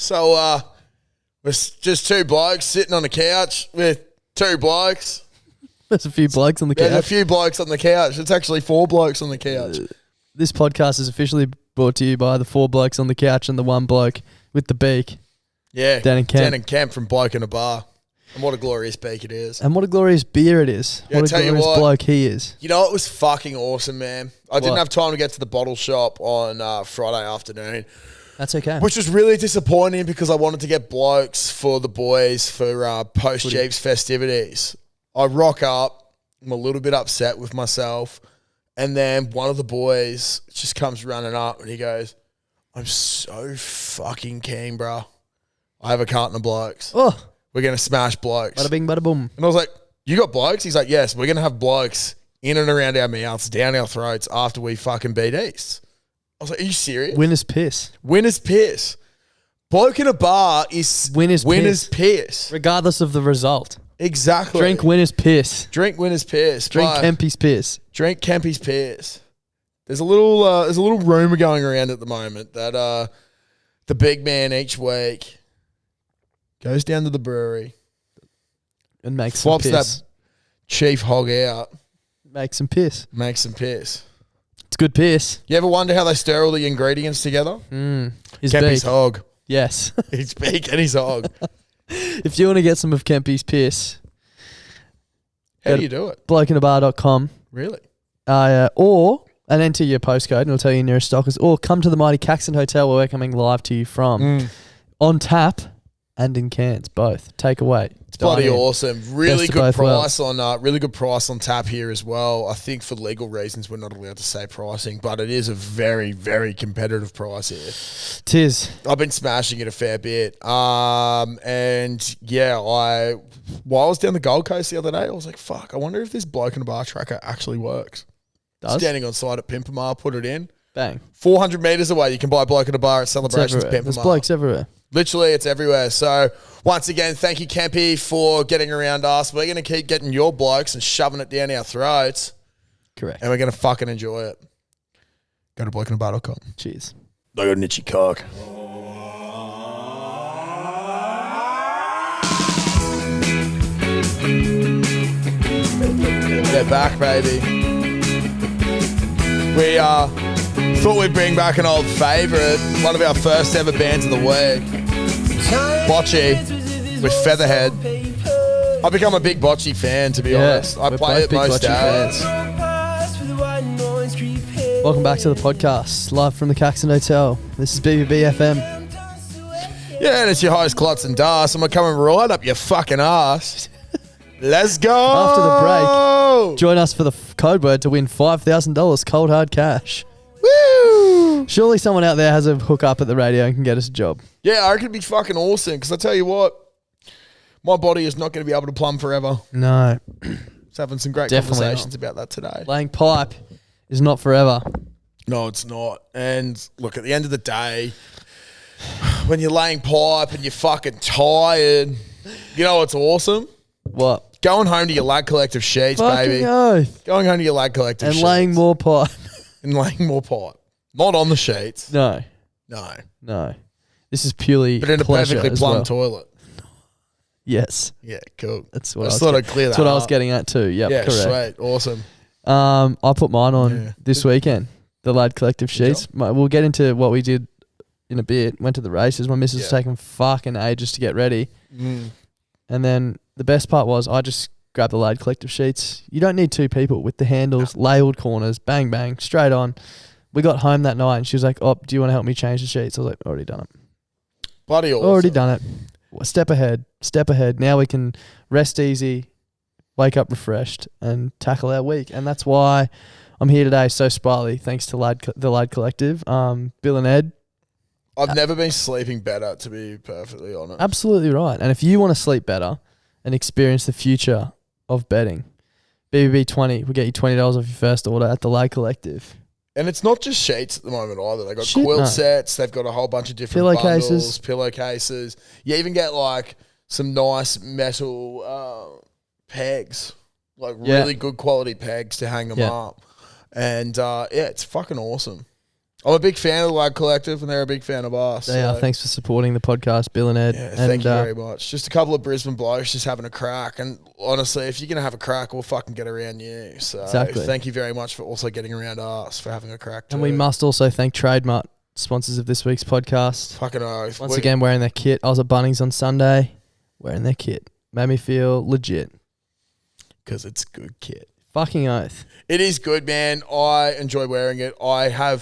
So, we're just two blokes sitting on the couch with two blokes. There's a few blokes on the couch. There's a few blokes on the couch. It's actually four blokes on the couch. This podcast is officially brought to you by the four blokes on the couch and the one bloke with the beak. Yeah. Dan and Kemp. Dan and Kemp from Bloke in a Bar. And what a glorious beak it is. And what a glorious beer it is. Yeah, what a glorious bloke he is. You know, it was fucking awesome, man. I didn't have time to get to the bottle shop on Friday afternoon. That's okay. Which was really disappointing because I wanted to get blokes for the boys for post-Jeeps festivities. I rock up. I'm a little bit upset with myself. And then one of the boys just comes running up and he goes, I'm so fucking keen, bro. I have a carton of blokes. Oh. We're going to smash blokes. Bada bing, bada boom. And I was like, you got blokes? He's like, yes, we're going to have blokes in and around our mouths, down our throats after we fucking beat East. I was like, are you serious? Winner's piss. Winner's piss. Bloke in a bar is winner's piss. Regardless of the result. Exactly. Drink winner's piss. Drink winner's piss. Drink Kempy's piss. Drink Kempy's piss. There's a little rumour going around at the moment that the big man each week goes down to the brewery and makes some piss. Swaps that chief hog out. Makes some piss. Makes some piss. It's good piss. You ever wonder how they stir all the ingredients together? His Kempy's beak. hog. Yes. His beak and his hog. If you want to get some of Kempy's piss, how do you do it? Blokeinabar.com. Really? And enter your postcode and it'll tell you your nearest stockers. Or come to the mighty Caxton Hotel where we're coming live to you from. On tap and in cans, both. Take away. It's bloody awesome. Really good price on tap here as well. I think for legal reasons we're not allowed to say pricing, but it is a very, very competitive price here. Tis. I've been smashing it a fair bit. And yeah, while I was down the Gold Coast the other day, I was like, fuck, I wonder if this Bloke in a Bar tracker actually works. Does? Standing on site at Pimpamar, put it in. Bang. 400 metres away, you can buy Bloke in a Bar at Celebrations Pimpamar. There's blokes everywhere. Literally, it's everywhere. So, once again, thank you, Kempy, for getting around us. We're going to keep getting your blokes and shoving it down our throats. Correct. And we're going to fucking enjoy it. Go to blokeinabar.com. Cheers. I got an itchy cock. They're back, baby. We thought we'd bring back an old favourite, one of our first ever bands of the week. Bocce with Featherhead. I've become a big Bocce fan, to be honest. I play it most days. Welcome back to the podcast, live from the Caxton Hotel. This is BBB FM. Yeah, and it's your host, Klotz and Das, and we're coming right up your fucking ass. Let's go! After the break, join us for the code word to win $5,000 cold hard cash. Woo! Surely someone out there has a hook up at the radio and can get us a job. Yeah, I reckon it'd be fucking awesome, because I tell you what, my body is not going to be able to plumb forever. No. It's having some great Definitely conversations not. about that today. Laying pipe is not forever. No, it's not. And look, at the end of the day, when you're laying pipe and you're fucking tired, you know what's awesome? What? Going home to your Lad Collective sheets, Fucking baby. oath. Going home to your Lad Collective And sheets. laying more pipe. And laying more pipe. Not on the sheets. No. No. This is purely But in a pleasure perfectly as plumbed well. toilet. Yes. Yeah, cool. That's what I just thought I'd clear that That's what I was up. getting at too. Yep, Yeah, correct. sweet. Awesome. I put mine on this weekend, the Lad Collective sheets. We'll get into what we did in a bit. Went to the races. My missus was taking fucking ages to get ready. And then the best part was I just grabbed the Lad Collective sheets. You don't need two people with the handles, labelled corners, bang, bang, straight on. We got home that night and she was like, oh, do you want to help me change the sheets? I was like, already done it. Bloody awesome. Already done it. Step ahead. Now we can rest easy, wake up refreshed, and tackle our week. And that's why I'm here today so spryly, thanks to the Lad Collective. Bill and Ed. I've never been sleeping better, to be perfectly honest. Absolutely right. And if you want to sleep better and experience the future of betting, BBB20 will get you $20 off your first order at the Lad Collective. And it's not just sheets at the moment either. They've got quilt sets. They've got a whole bunch of different bundles, pillowcases. You even get like some nice metal pegs, like really good quality pegs to hang them up. And it's fucking awesome. I'm a big fan of the Lad Collective, and they're a big fan of us. They are. Thanks for supporting the podcast, Bill and Ed. Yeah, thank you very much. Just a couple of Brisbane blokes just having a crack. And honestly, if you're going to have a crack, we'll fucking get around you. So thank you very much for also getting around us, for having a crack too. And we must also thank Trademark, sponsors of this week's podcast. Fucking oath. Once again, wearing their kit. I was at Bunnings on Sunday, wearing their kit. Made me feel legit. Because it's good kit. Fucking oath. It is good, man. I enjoy wearing it. I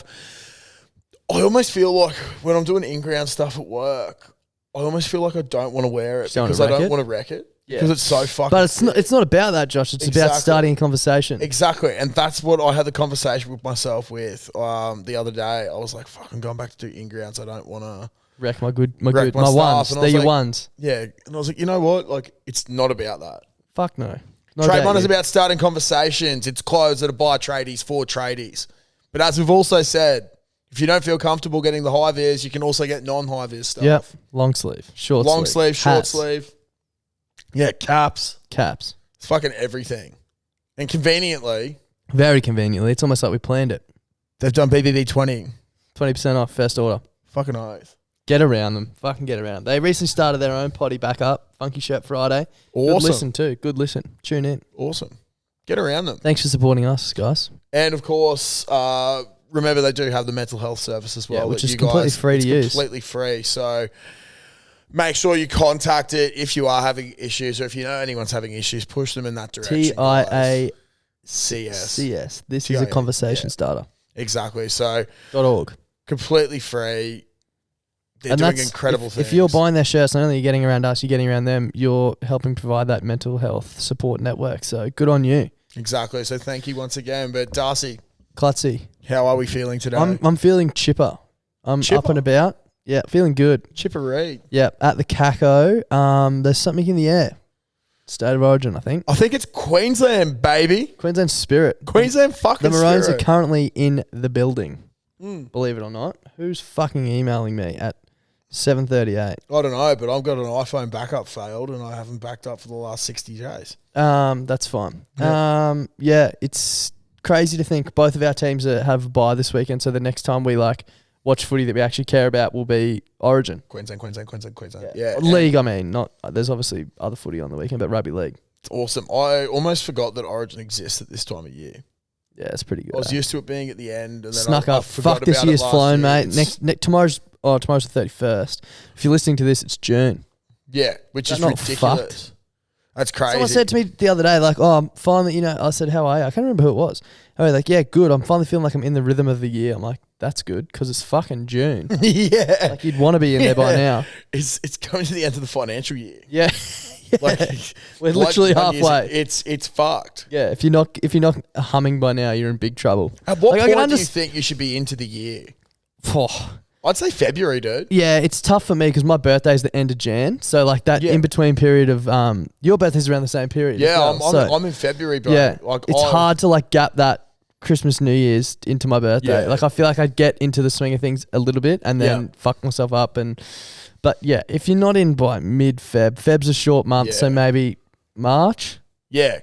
almost feel like when I'm doing in-ground stuff at work, I almost feel like I don't want to wear it because I don't want to wreck it. Yeah. Because it's so fucking But it's not about that, Josh. It's about starting a conversation. Exactly. And that's what I had the conversation with myself with the other day. I was like, fuck, I'm going back to do in-grounds. I don't want to wreck my ones. They're your ones. Yeah. And I was like, you know what? Like, it's not about that. Fuck no. Trademark is about starting conversations. It's clothes that are by tradies for tradies. But as we've also said, if you don't feel comfortable getting the high vis, you can also get non-high vis stuff. Yep. Long sleeve, short sleeve. Long sleeve, short sleeve. Yeah, caps. Caps. It's fucking everything. And conveniently. Very conveniently. It's almost like we planned it. They've done BBB 20. 20% off first order. Fucking oath. Get around them. Fucking get around them. They recently started their own potty back up. Funky Shirt Friday. Awesome. Good listen too. Good listen. Tune in. Awesome. Get around them. Thanks for supporting us, guys. And of course, remember they do have the mental health service as well. Yeah, which is completely free to use. Completely free. So make sure you contact it if you are having issues, or if you know anyone's having issues, push them in that direction. TIACS. CS. This is a conversation starter. Exactly. So .org. Completely free. They're doing incredible things. If you're buying their shirts, not only are you getting around us, you're getting around them, you're helping provide that mental health support network. So good on you. Exactly. So thank you once again. But Darcy. Klutzy. How are we feeling today? I'm feeling chipper. I'm up and about. Yeah, feeling good. Chippery. Yeah, at the Caco. There's something in the air. State of origin, I think. I think it's Queensland, baby. Queensland spirit. Queensland fucking spirit. The Maroons are currently in the building. Believe it or not. Who's fucking emailing me at 7:38? I don't know, but I've got an iPhone backup failed and I haven't backed up for the last 60 days. That's fine. Yeah, it's crazy to think both of our teams have a bye this weekend, so the next time we watch footy that we actually care about will be Origin. Queensland. Yeah. League, I mean, there's obviously other footy on the weekend, but rugby league. It's awesome. I almost forgot that Origin exists at this time of year. Yeah, it's pretty good. I was used to it being at the end, and then snuck I up. Fuck, this year's flown, mate. Tomorrow's the 31st. If you're listening to this, it's June. Yeah, which is ridiculous. Fucked? That's crazy. Someone said to me the other day, I'm finally, I said, how are you? I can't remember who it was. Oh, yeah, good. I'm finally feeling like I'm in the rhythm of the year. I'm like, that's good, because it's fucking June. Yeah. Like, you'd want to be in there by now. It's coming to the end of the financial year. Yeah. We're literally halfway. It's fucked. Yeah, if you're not humming by now, you're in big trouble. At what point do you think you should be into the year? I'd say February, dude. Yeah, it's tough for me because my birthday's the end of Jan. So that in between period of your birthday's around the same period. Yeah, I'm in February, bro. Yeah, it's hard to gap that Christmas, New Year's into my birthday. Yeah. I feel like I'd get into the swing of things a little bit and then fuck myself up. But yeah, if you're not in by Feb's a short month, so maybe March. Yeah,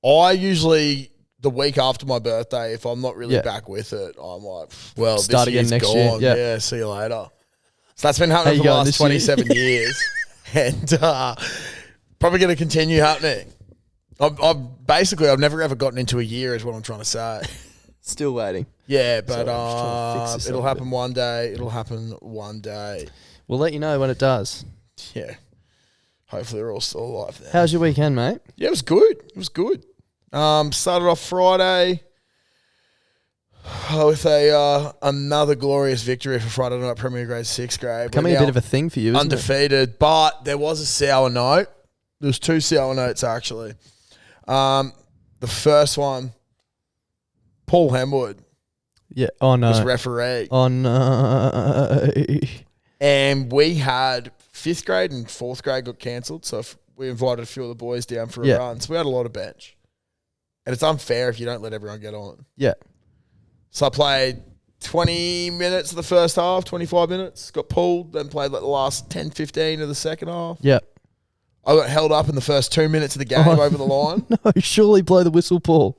I usually the week after my birthday, if I'm not really back with it, I'm like, well, start this again year's next gone. year. Yeah, see you later. So that's been happening for the last 27 years, and probably going to continue happening. I've never ever gotten into a year, is what I'm trying to say. Still waiting. Yeah, but it'll happen one day. It'll happen one day. We'll let you know when it does. Yeah. Hopefully we're all still alive then. How's your weekend, mate? Yeah, it was good. Started off Friday with another glorious victory for Friday night Premier Grade 6 grade. Becoming a bit of a thing for you, isn't undefeated, but there was a sour note. There was two sour notes, actually. The first one, Paul Hemwood. Yeah. Oh, no. Was referee. Oh, no. And we had 5th grade and 4th grade got cancelled, so we invited a few of the boys down for a run. So we had a lot of bench. And it's unfair if you don't let everyone get on. Yeah. So I played 20 minutes of the first half, 25 minutes, got pulled, then played the last 10, 15 of the second half. Yeah. I got held up in the first 2 minutes of the game over the line. No, surely blow the whistle, Paul.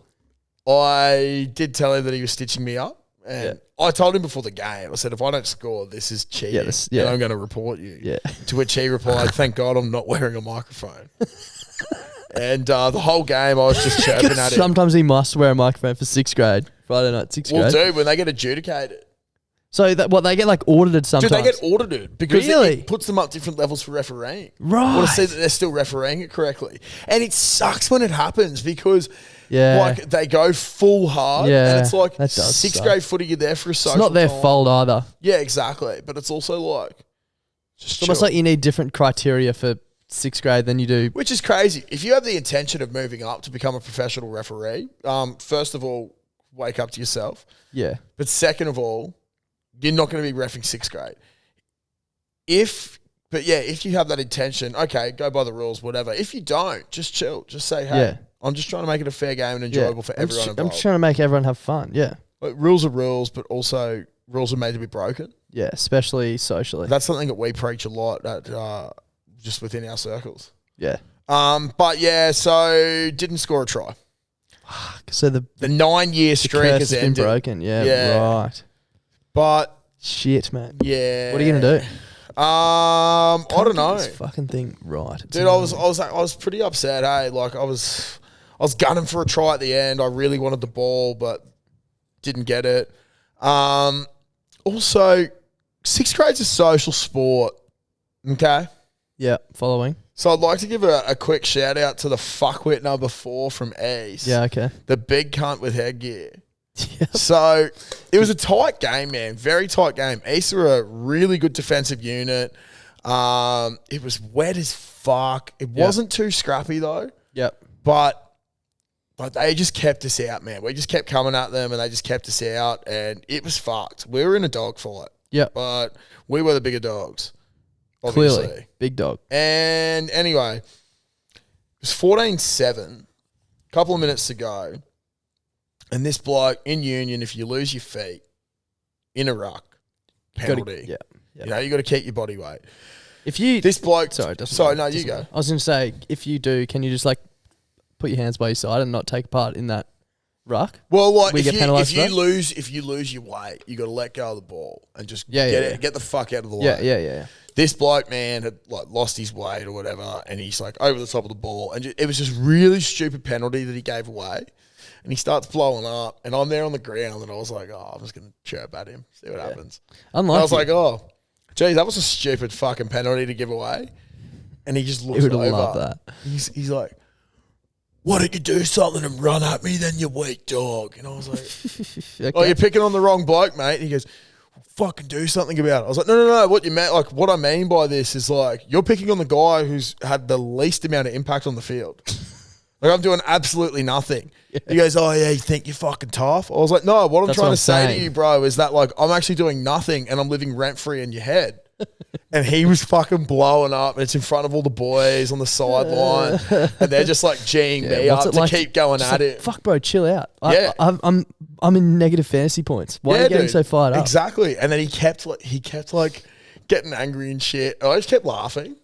I did tell him that he was stitching me up. And I told him before the game, I said, if I don't score, this is cheating. And I'm going to report you. Yeah. To which he replied, thank God I'm not wearing a microphone. And the whole game, I was just chirping at him. Sometimes he must wear a microphone for 6th grade. Friday night, 6th grade. Well, dude, when they get adjudicated. So, they get like audited sometimes? Dude, they get audited because really? it puts them up different levels for refereeing. Right. I want to see that they're still refereeing it correctly. And it sucks when it happens because like they go full hard and it's like 6th grade footy, you're there for a social It's not their time. fault either. Yeah, exactly. But it's also like it's almost like you need different criteria for 6th grade than you do. Which is crazy. If you have the intention of moving up to become a professional referee, first of all, wake up to yourself. Yeah. But second of all, you're not going to be reffing 6th grade. If you have that intention, okay, go by the rules, whatever. If you don't, just chill. Just say, hey, I'm just trying to make it a fair game and enjoyable for everyone involved. I'm just trying to make everyone have fun, yeah. Like, rules are rules, but also rules are made to be broken. Yeah, especially socially. That's something that we preach a lot at just within our circles. Yeah. But yeah, so didn't score a try. So the 9-year streak has ended. Been broken, yeah, right. But shit, man. Yeah. What are you gonna do? I don't know. This fucking thing right. Dude, I was pretty upset, hey. Like I was gunning for a try at the end. I really wanted the ball, but didn't get it. Also, 6th grade's a social sport. Okay? Yeah, following. So I'd like to give a quick shout out to the fuckwit number 4 from East. Yeah, okay. The big cunt with headgear. Yep. So it was a tight game, man. Very tight game. East are a really good defensive unit. It was wet as fuck. It wasn't too scrappy though. Yep. But they just kept us out, man. We just kept coming at them and they just kept us out and it was fucked. We were in a dog fight. Yep. But we were the bigger dogs. Obviously. Clearly. Big dog. And anyway, it was 14-7. Couple of minutes to go. And this bloke in Union, if you lose your feet in a ruck, penalty. You know, you got to keep your body weight. If you this bloke, sorry, you go. I was going to say, if you do, can you just like put your hands by your side and not take part in that ruck? Well, like if you lose your weight, you got to let go of the ball and just get the fuck out of the way. Yeah. This bloke, man, had like lost his weight or whatever, and he's like over the top of the ball, and it was just really stupid penalty that he gave away. And he starts blowing up, and I'm there on the ground, and I was like, I'm just going to chirp at him, see what happens. Unlike I was like, geez, that was a stupid fucking penalty to give away. And he just looks over. He would love that. He's like, why don't you do something and run at me, then you weak dog? And I was like, okay. Oh, you're picking on the wrong bloke, mate. And he goes, fucking do something about it. I was like, no. What you meant, like, what I mean by this is like, you're picking on the guy who's had the least amount of impact on the field. Like, I'm doing absolutely nothing. Yeah. He goes, oh, yeah, you think you're fucking tough? I was like, no, what I'm trying to say to you, bro, is that, like, I'm actually doing nothing and I'm living rent-free in your head. And he was fucking blowing up and it's in front of all the boys on the sideline. And they're just, like, G'ing me up to keep going at it. Fuck, bro, chill out. Yeah. I'm in negative fantasy points. Why are you getting so fired up? Exactly. And then he kept getting angry and shit. And I just kept laughing,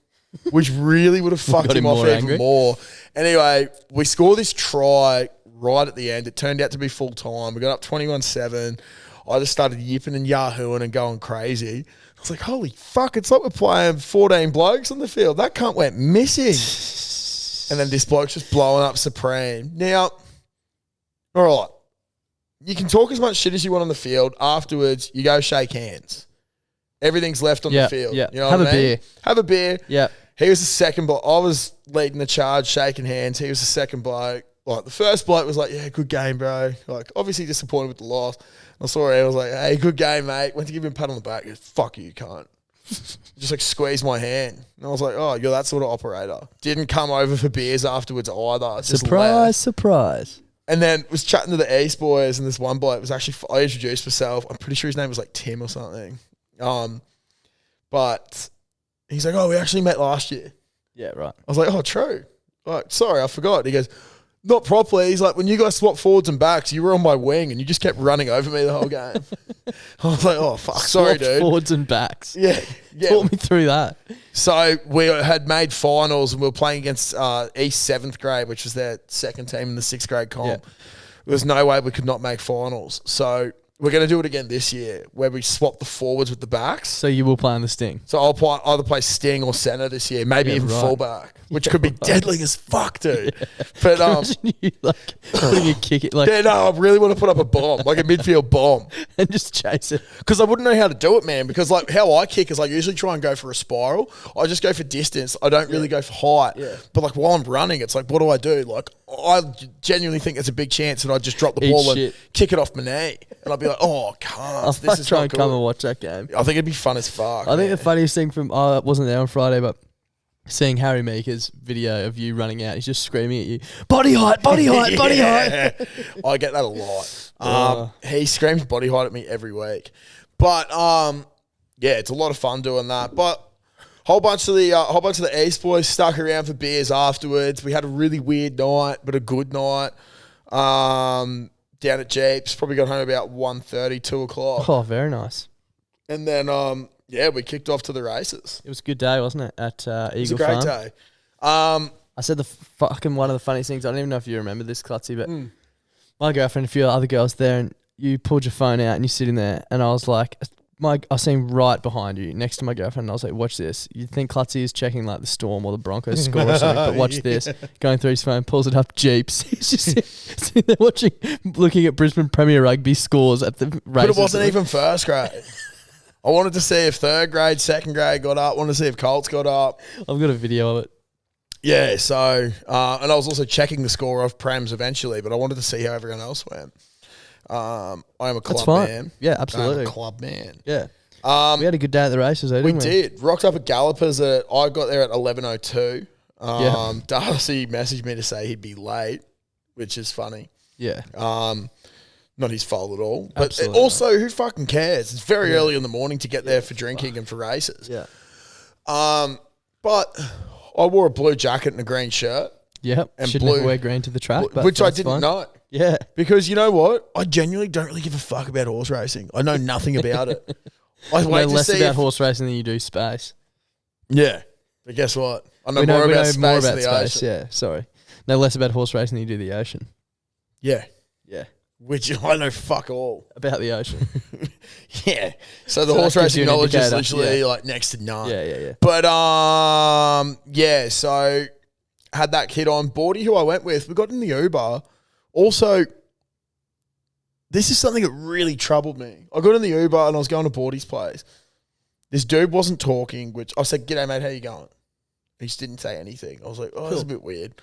which really would have fucked him off even more. Anyway, we score this try right at the end. It turned out to be full time. We got up 21-7. I just started yipping and yahooing and going crazy. I was like, holy fuck, it's like we're playing 14 blokes on the field. That cunt went missing. And then this bloke's just blowing up supreme. Now, all right, you can talk as much shit as you want on the field. Afterwards, you go shake hands. Everything's left on the field. Yeah. You know what I mean? Beer. Have a beer. Yeah. He was the second bloke. I was leading the charge, shaking hands. He was the second bloke. Like, the first bloke was like, yeah, good game, bro. Like, obviously disappointed with the loss. I saw him. I was like, hey, good game, mate. Went to give him a pat on the back. He goes, fuck you, cunt. Just, like, squeezed my hand. And I was like, oh, you're that sort of operator. Didn't come over for beers afterwards either. Surprise. And then was chatting to the East boys, and this one bloke was actually, I introduced myself. I'm pretty sure his name was, like, Tim or something. But he's like, oh, we actually met last year. Yeah, right. I was like, oh, true. Like, sorry, I forgot. He goes, not properly. He's like, when you guys swapped forwards and backs, you were on my wing and you just kept running over me the whole game. I was like, oh, fuck. Sorry, dude. Forwards and backs. Yeah. Talk me through that. So we had made finals and we were playing against East 7th grade, which was their second team in the 6th grade comp. Yeah. There was no way we could not make finals. So We're going to do it again this year where we swap the forwards with the backs. So you will play on the sting. So I'll either play sting or centre this year, maybe even fullback, which could be deadly as fuck, dude. But Imagine you putting a kick it yeah, no, I really want to put up a bomb, like a midfield bomb, and just chase it. Because I wouldn't know how to do it, man. Because like how I kick is I usually try and go for a spiral. I just go for distance. I don't really go for height. Yeah. But like while I'm running, it's like, what do I do? Like I genuinely think there's a big chance that I'd just drop the ball and kick it off my knee, and I'd be like, oh, can't. This is try and come and watch that game. I think it'd be fun as fuck. I think the funniest thing from I wasn't there on Friday, but seeing Harry Meeker's video of you running out, he's just screaming at you, body height, body height, body height. I get that a lot. He screams body height at me every week. But yeah, it's a lot of fun doing that. But whole bunch of the East boys stuck around for beers afterwards. We had a really weird night, but a good night. Down at Jeeps, probably got home about 1:30, 2 o'clock. Oh, very nice. And then yeah, we kicked off to the races. It was a good day, wasn't it? At Eagle Farm. It was a great day. I said one of the funniest things. I don't even know if you remember this, Clutzy, but my girlfriend and a few other girls there, and you pulled your phone out and you're sitting there, and I was like, I seen right behind you, next to my girlfriend, and I was like, watch this. You'd think Clutzy is checking like the Storm or the Broncos score or something, but watch this. Going through his phone, pulls it up, Jeeps. He's just sitting there looking at Brisbane Premier Rugby scores at the races. But it wasn't even first grade. I wanted to see if third grade, second grade got up. Wanted to see if Colts got up. I've got a video of it. Yeah, so, and I was also checking the score of Prems eventually, but I wanted to see how everyone else went. I am a club man. Yeah, absolutely. I'm a club man. Yeah. We had a good day at the races, though, didn't we? We did. Rocked up at Gallopers. I got there at 11:02. Darcy messaged me to say he'd be late, which is funny. Yeah. Not his fault at all. But also, who fucking cares? It's very early in the morning to get there for drinking and for races. Yeah. But I wore a blue jacket and a green shirt. Yeah. And should never wear green to the track. Which I didn't know. Yeah. Because you know what? I genuinely don't really give a fuck about horse racing. I know nothing about it. I know less about horse racing than you do space. Yeah. But guess what? I know more about space than the ocean. Yeah, sorry. No less about horse racing than you do the ocean. Yeah. Yeah. Which I know fuck all. About the ocean. Yeah. So the horse racing knowledge is literally like next to none. Yeah. But yeah, so had that kid on. Bordy, who I went with, we got in the Uber. Also, this is something that really troubled me. I got in the Uber and I was going to Bordy's place. This dude wasn't talking, which I said, "G'day, mate, how you going?" He just didn't say anything. I was like, "Oh, that's a bit weird."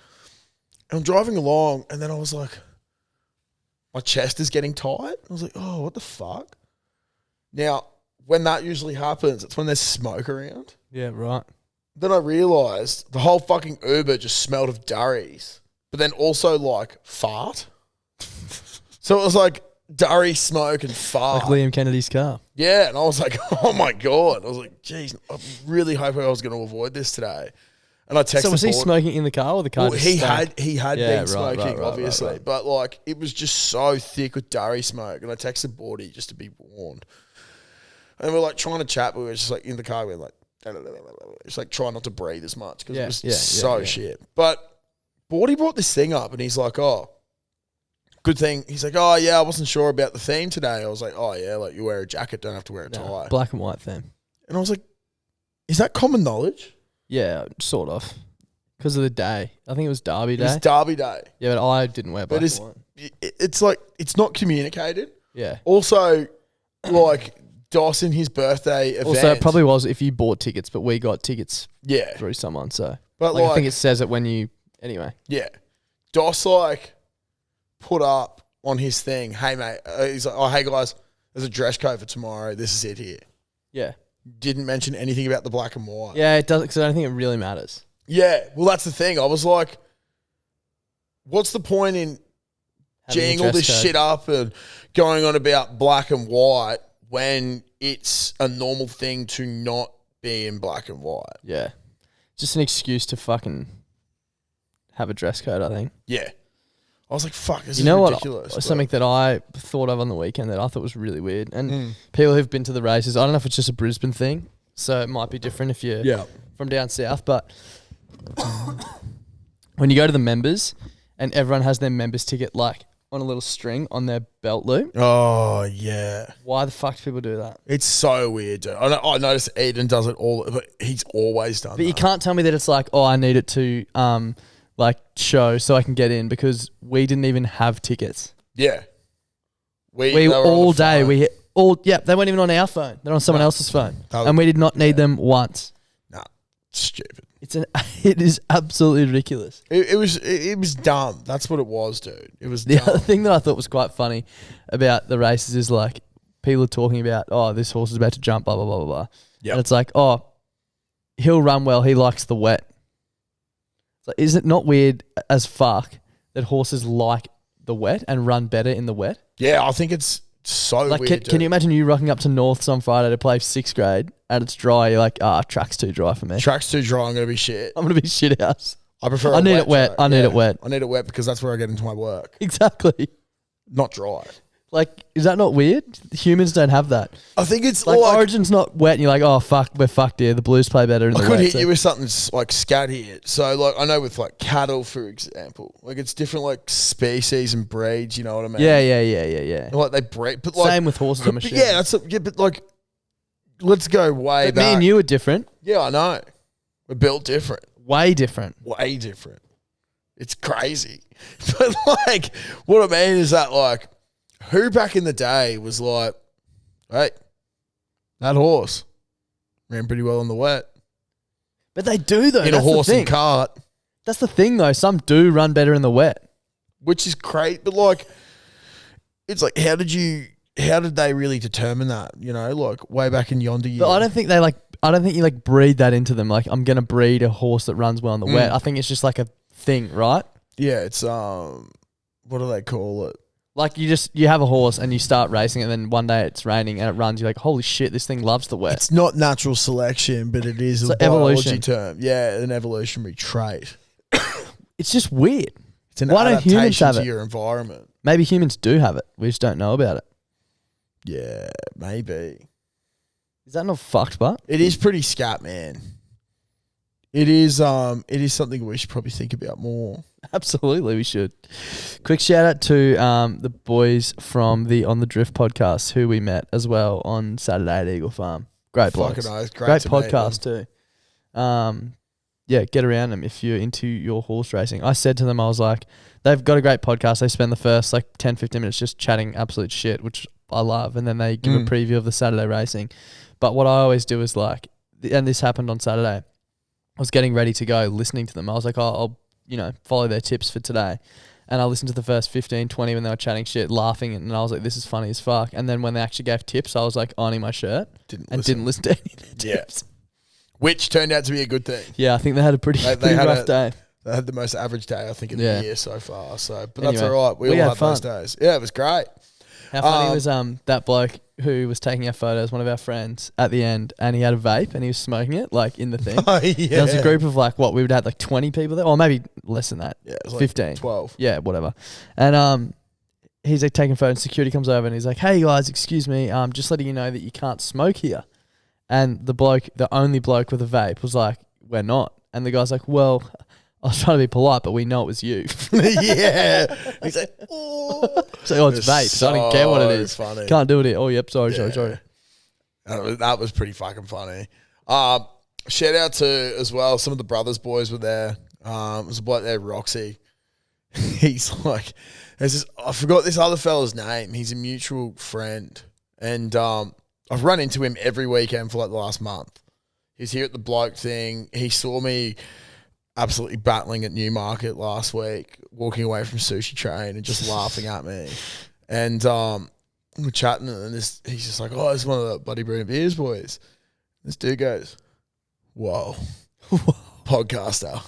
And I'm driving along and then I was like, my chest is getting tight. I was like, oh, what the fuck? Now, when that usually happens, it's when there's smoke around. Yeah, right. Then I realised the whole fucking Uber just smelled of durries, but then also like fart. So it was like durry, smoke and fart. Like Liam Kennedy's car. Yeah, and I was like, oh my God. I was like, geez, I really hope I was going to avoid this today. And I texted. So was he smoking in the car or the car? Well, he had been smoking, obviously. Right. But like it was just so thick with durry smoke. And I texted Bordy just to be warned. And we're like trying to chat, but we were just like in the car, we were like just like trying not to breathe as much because it was so shit. But Bordy brought this thing up and he's like, oh, good thing. He's like, oh yeah, I wasn't sure about the theme today. I was like, oh yeah, like you wear a jacket, don't have to wear a tie. Black and white theme. And I was like, is that common knowledge? Yeah, sort of. Because of the day. I think it was Derby Day. It was Derby Day. Yeah, but I didn't wear black and white. It's like, it's not communicated. Yeah. Also, like, Dawson, his birthday event. Also, it probably was if you bought tickets, but we got tickets through someone, so. But like, I think it says it when you, anyway. Yeah. Doss, like, put up on his thing, hey, mate, he's like, oh, hey, guys, there's a dress code for tomorrow. This is it here. Yeah. Didn't mention anything about the black and white. Yeah, it does, because I don't think it really matters. Yeah, well, that's the thing. I was like, what's the point in geeing all this shit up and going on about black and white when it's a normal thing to not be in black and white? Yeah. Just an excuse to fucking have a dress code, I think. Yeah. I was like, fuck, this is ridiculous. Something that I thought of on the weekend that I thought was really weird. And people who've been to the races, I don't know if it's just a Brisbane thing, so it might be different if you're from down south, but when you go to the members and everyone has their members ticket like on a little string on their belt loop. Oh, yeah. Why the fuck do people do that? It's so weird, dude. I noticed Eden does it all, but he's always done that. But you can't tell me that it's like, I need it to like show so I can get in, because we didn't even have tickets. Yeah. We all day, they weren't even on our phone. They're on someone else's phone. And we did not need them once. Nah, stupid. It is absolutely ridiculous. It was dumb. That's what it was, dude. It was The dumb. other thing that I thought was quite funny about the races is like people are talking about, this horse is about to jump, blah, blah, blah, blah, blah. Yep. And it's like, he'll run well. He likes the wet. It's like, is it not weird as fuck that horses like the wet and run better in the wet? Yeah, I think it's so weird. Can you imagine you rocking up to Norths on Friday to play 6th grade and it's dry? You're like, track's too dry for me. Track's too dry. I'm going to be shit. I'm going to be shit house. I prefer I need it wet. Track. I need it wet. I need it wet because that's where I get into my work. Exactly. Not dry. Like, is that not weird? Humans don't have that. I think it's like Origin's not wet and you're like, oh, fuck, we're fucked here. The Blues play better in the wet. I could hit you with something like scat here. So, like, I know with, like, cattle, for example, like, it's different, like, species and breeds, you know what I mean? Yeah. Like, they breed. But, like, same with horses, I'm assuming. Yeah, but, like, let's go way but back. me and you are different. Yeah, I know. We're built different. Way different. Way different. It's crazy. But, like, what I mean is that, like, who back in the day was like, hey, that horse ran pretty well in the wet. But they do, though. In a horse and cart. That's the thing, though. Some do run better in the wet. Which is great. But, like, it's like, how did they really determine that? You know, like, way back in yonder year. But I don't think you, breed that into them. Like, I'm going to breed a horse that runs well in the wet. I think it's just, like, a thing, right? Yeah, it's, what do they call it? Like you have a horse and you start racing and then one day it's raining and it runs. You're like, holy shit, this thing loves the wet. It's not natural selection, but it is a biology term. Yeah, an evolutionary trait. It's just weird. It's an Why don't humans have to your environment. Maybe humans do have it. We just don't know about it. Yeah, maybe. Is that not fucked, but? It is pretty scat, man. It is something we should probably think about more. Absolutely, we should. Quick shout out to the boys from the On the Drift podcast who we met as well on Saturday at Eagle Farm. Great blokes. Fucking nice. Great podcast too. Get around them if you're into your horse racing. I said to them, I was like, they've got a great podcast. They spend the first 10, 15 minutes just chatting absolute shit, which I love. And then they give a preview of the Saturday racing. But what I always do is and this happened on Saturday, I was getting ready to go listening to them. I was like, I'll follow their tips for today. And I listened to the first 15, 20 when they were chatting shit, laughing. And I was like, this is funny as fuck. And then when they actually gave tips, I was like ironing my shirt. Didn't listen to any of their tips. Which turned out to be a good thing. Yeah, I think they had a pretty rough day. They had the most average day, I think, in the year so far. So, but anyway, that's all right. We all had those days. Yeah, it was great. How funny was that bloke who was taking our photos, one of our friends, at the end, and he had a vape and he was smoking it, in the thing. Oh, yeah. There was a group of, we would have 20 people there, or maybe less than that. Yeah, it was 15. 12. Yeah, whatever. And he's taking photos, and security comes over and he's like, hey guys, excuse me, just letting you know that you can't smoke here. And the only bloke with a vape was like, we're not. And the guy's like, well, I was trying to be polite, but we know it was you. Yeah. He's like, oh. It's vape, so I don't care what it is. Funny. Can't do it here. Oh, yep, sorry. That was pretty fucking funny. Shout out to, as well, some of the brothers boys were there. It was a bloke there, Roxy. He's like, I forgot this other fella's name. He's a mutual friend. And I've run into him every weekend for the last month. He's here at the bloke thing. He saw me absolutely battling at Newmarket last week, walking away from Sushi Train and just laughing at me. And we're chatting and he's just like, oh, this is one of the bloody Brilliant Beers boys. This dude goes, whoa, podcaster.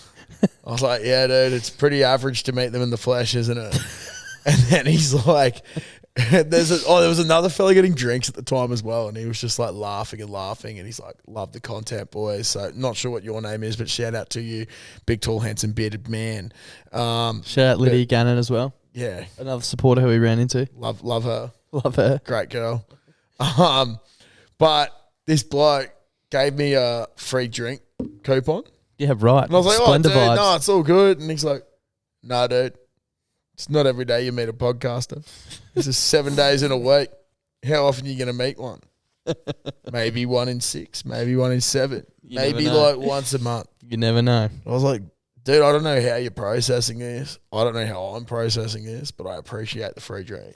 I was like, yeah, dude, it's pretty average to meet them in the flesh, isn't it? And then he's like, there was another fella getting drinks at the time as well, and he was just laughing, and he's like, love the content, boys. So not sure what your name is, but shout out to you, big, tall, handsome, bearded man. Shout out Lydia Gannon as well. Yeah. Another supporter who we ran into. Love her. Love her. Great girl. But this bloke gave me a free drink coupon. Yeah, right. And I was like, Splendor oh, dude, vibes. no, it's all good. And he's like, no, dude, It's not every day you meet a podcaster. This is 7 days in a week. How often are you going to meet one? Maybe 1 in 6, maybe 1 in 7, maybe like once a month. You never know. I was like, dude, I don't know how you're processing this. I don't know how I'm processing this, but I appreciate the free drink.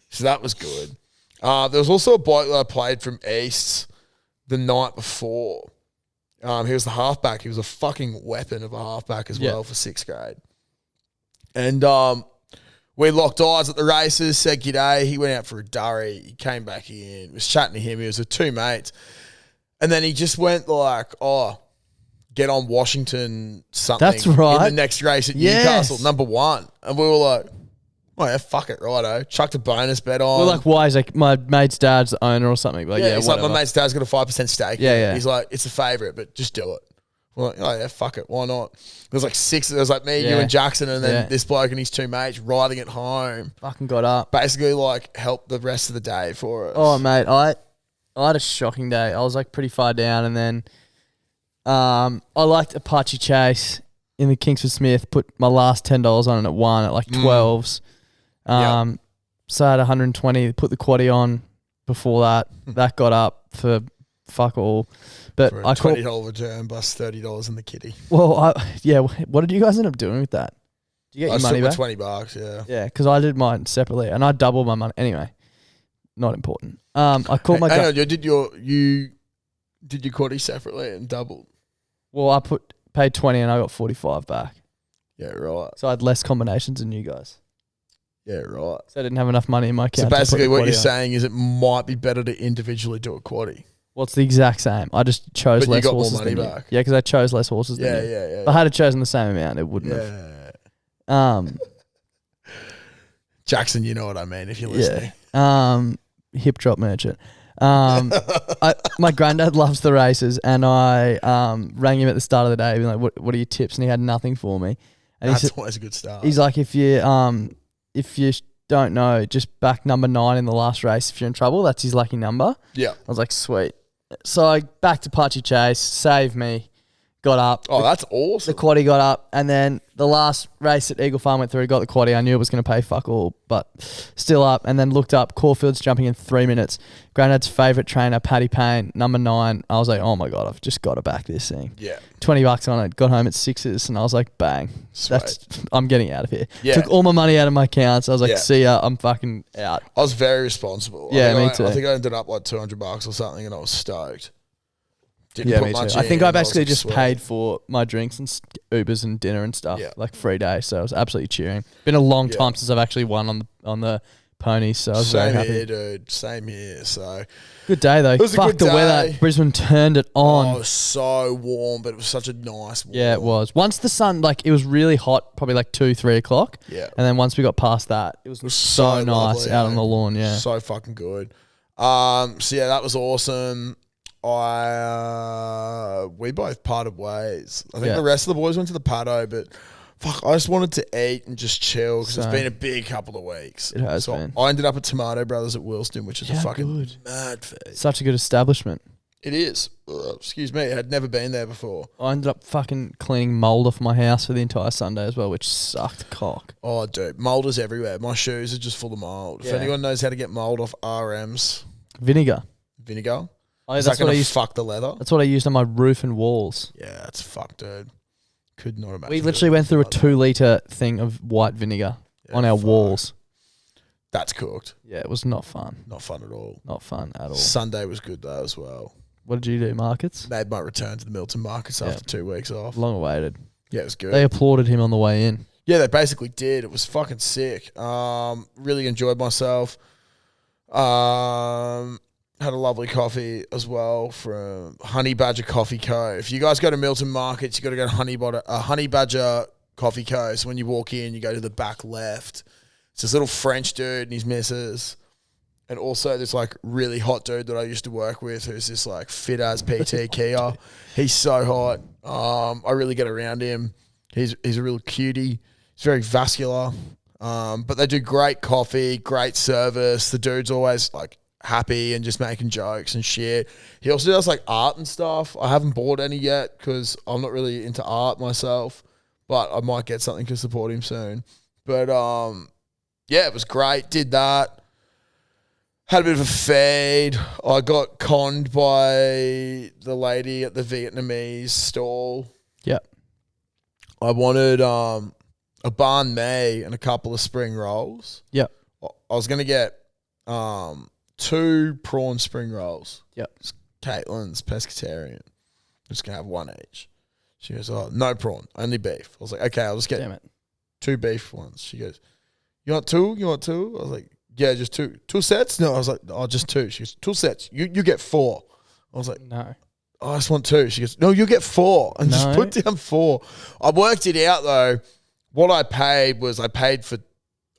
So that was good. There was also a bloke that I played from East the night before. He was the halfback. He was a fucking weapon of a halfback as well for 6th grade. And we locked eyes at the races, said g'day. He went out for a durry. He came back in, was chatting to him. He was with 2 mates. And then he just went like, get on Washington something. That's right. In the next race at Newcastle, number 1. And we were like, oh yeah, fuck it, righto. Chucked a bonus bet on. We're like, why? He's like, my mate's dad's the owner or something. Like, he's whatever. like, my mate's dad's got a 5% stake. Yeah. He's like, it's a favourite, but just do it. We're like, oh yeah, fuck it, why not? There was like 6, there was like me, you and Jackson, and then this bloke and his 2 mates riding it home. Fucking got up. Basically like helped the rest of the day for us. Oh mate, I had a shocking day. I was like pretty far down, and then I liked Apache Chase in the Kinks with Smith, put my last $10 on it at 1 at like 12s. So I had 120, put the quaddie on before that. That got up for fuck all. But for a $20 return plus $30 in the kitty. Well, what did you guys end up doing with that? Did you get your money back? $20, yeah. Yeah, because I did mine separately, and I doubled my money. Anyway, not important. I called my guy. Did your quaddie separately and doubled? Well, I paid 20 and I got 45 back. Yeah, right. So I had less combinations than you guys. Yeah, right. So I didn't have enough money in my account. So basically what you're saying is it might be better to individually do a quaddie. Well, it's the exact same. I just chose less horses. But you got more money back. Yeah, because I chose less horses than you. Yeah. If I had chosen the same amount, it wouldn't have. Jackson, you know what I mean if you're listening. Hip drop merchant. My granddad loves the races, and I rang him at the start of the day, being like, "What are your tips?" And he had nothing for me. And that's always a good start. He's like, if you don't know, just back number 9 in the last race. If you're in trouble, that's his lucky number. Yeah. I was like, sweet. So I backed Apache Chase, saved me, got up. Oh, that's awesome. The quaddie got up, and then the last race at Eagle Farm went through, got the quaddie. I knew it was going to pay fuck all, but still up. And then looked up, Caulfield's jumping in 3 minutes. Granddad's favourite trainer, Paddy Payne, number 9. I was like, oh my God, I've just got to back this thing. Yeah. $20 on it, got home at 6s, and I was like, bang. I'm getting out of here. Yeah. Took all my money out of my accounts. I was like, see ya, I'm fucking out. I was very responsible. Yeah, me too. I think I ended up like $200 or something, and I was stoked. Yeah, me too. I think I basically just paid for my drinks and Ubers and dinner and stuff, like free day. So I was absolutely cheering. Been a long time since I've actually won on the ponies, so I was very happy. Same here, dude. Same here. So good day though. It was a good day. Weather. Brisbane turned it on. Oh, it was so warm, but it was such a nice warm. Yeah, it was. Once the sun, it was really hot, probably 2-3 o'clock. Yeah. And then once we got past that, it was so nice lovely, out on the lawn. Yeah. So fucking good. So yeah, that was awesome. We both parted ways. I think the rest of the boys went to the paddo, but fuck, I just wanted to eat and just chill because it's been a big couple of weeks. It has been. I ended up at Tomato Brothers at Wilston, which is a fucking mad feed. Such a good establishment. It is. Excuse me, I had never been there before. I ended up fucking cleaning mould off my house for the entire Sunday as well, which sucked cock. Oh, dude, mould is everywhere. My shoes are just full of mould. If anyone knows how to get mould off RMs, vinegar. Is that going to fuck the leather? That's what I used on my roof and walls. Yeah, that's fucked, dude. Could not imagine. We literally went through a 2-litre thing of white vinegar on our walls. That's cooked. Yeah, it was not fun. Not fun at all. Not fun at all. Sunday was good though as well. What did you do, markets? Made my return to the Milton markets after 2 weeks off. Long awaited. Yeah, it was good. They applauded him on the way in. Yeah, they basically did. It was fucking sick. Really enjoyed myself. Had a lovely coffee as well from Honey Badger Coffee Co. If you guys go to Milton Markets, you got to go to Honey Badger Coffee Co. So when you walk in, you go to the back left. It's this little French dude and his missus. And also this really hot dude that I used to work with who's this fit as PT Kia. He's so hot. I really get around him. He's a real cutie. He's very vascular. But they do great coffee, great service. The dude's always happy and just making jokes and shit. He also does art and stuff. I haven't bought any yet because I'm not really into art myself, but I might get something to support him soon. But yeah, it was great. Did that. Had a bit of a fade. I got conned by the lady at the Vietnamese stall. Yep. I wanted a banh mi and a couple of spring rolls. Yep. I was going to get 2 prawn spring rolls. Yep. Caitlin's pescatarian. Just going to have one each. She goes, oh, no prawn, only beef. I was like, okay, I'll just get 2 beef ones. She goes, you want 2? You want 2? I was like, yeah, just 2. 2 sets? No, I was like, oh, just 2. She goes, 2 sets. You get 4. I was like, no. I just want 2. She goes, no, you get 4. And just put down 4. I worked it out though. What I paid was I paid for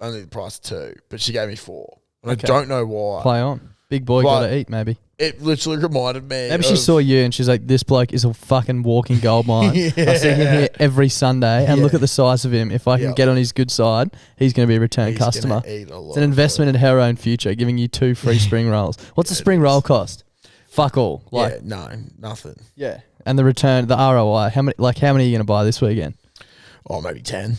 only the price of 2, but she gave me 4. And I don't know why. Play on. Big boy got to eat, maybe. It literally reminded me. Maybe she saw you and she's like, this bloke is a fucking walking gold mine. I see him here every Sunday and look at the size of him. If I can get on his good side, he's going to be a return customer. It's an investment in her own future, giving you 2 free spring rolls. What's a spring roll cost? Fuck all. Like, no, nothing. Yeah. And the return, the ROI, how many are you going to buy this weekend? Oh, maybe 10.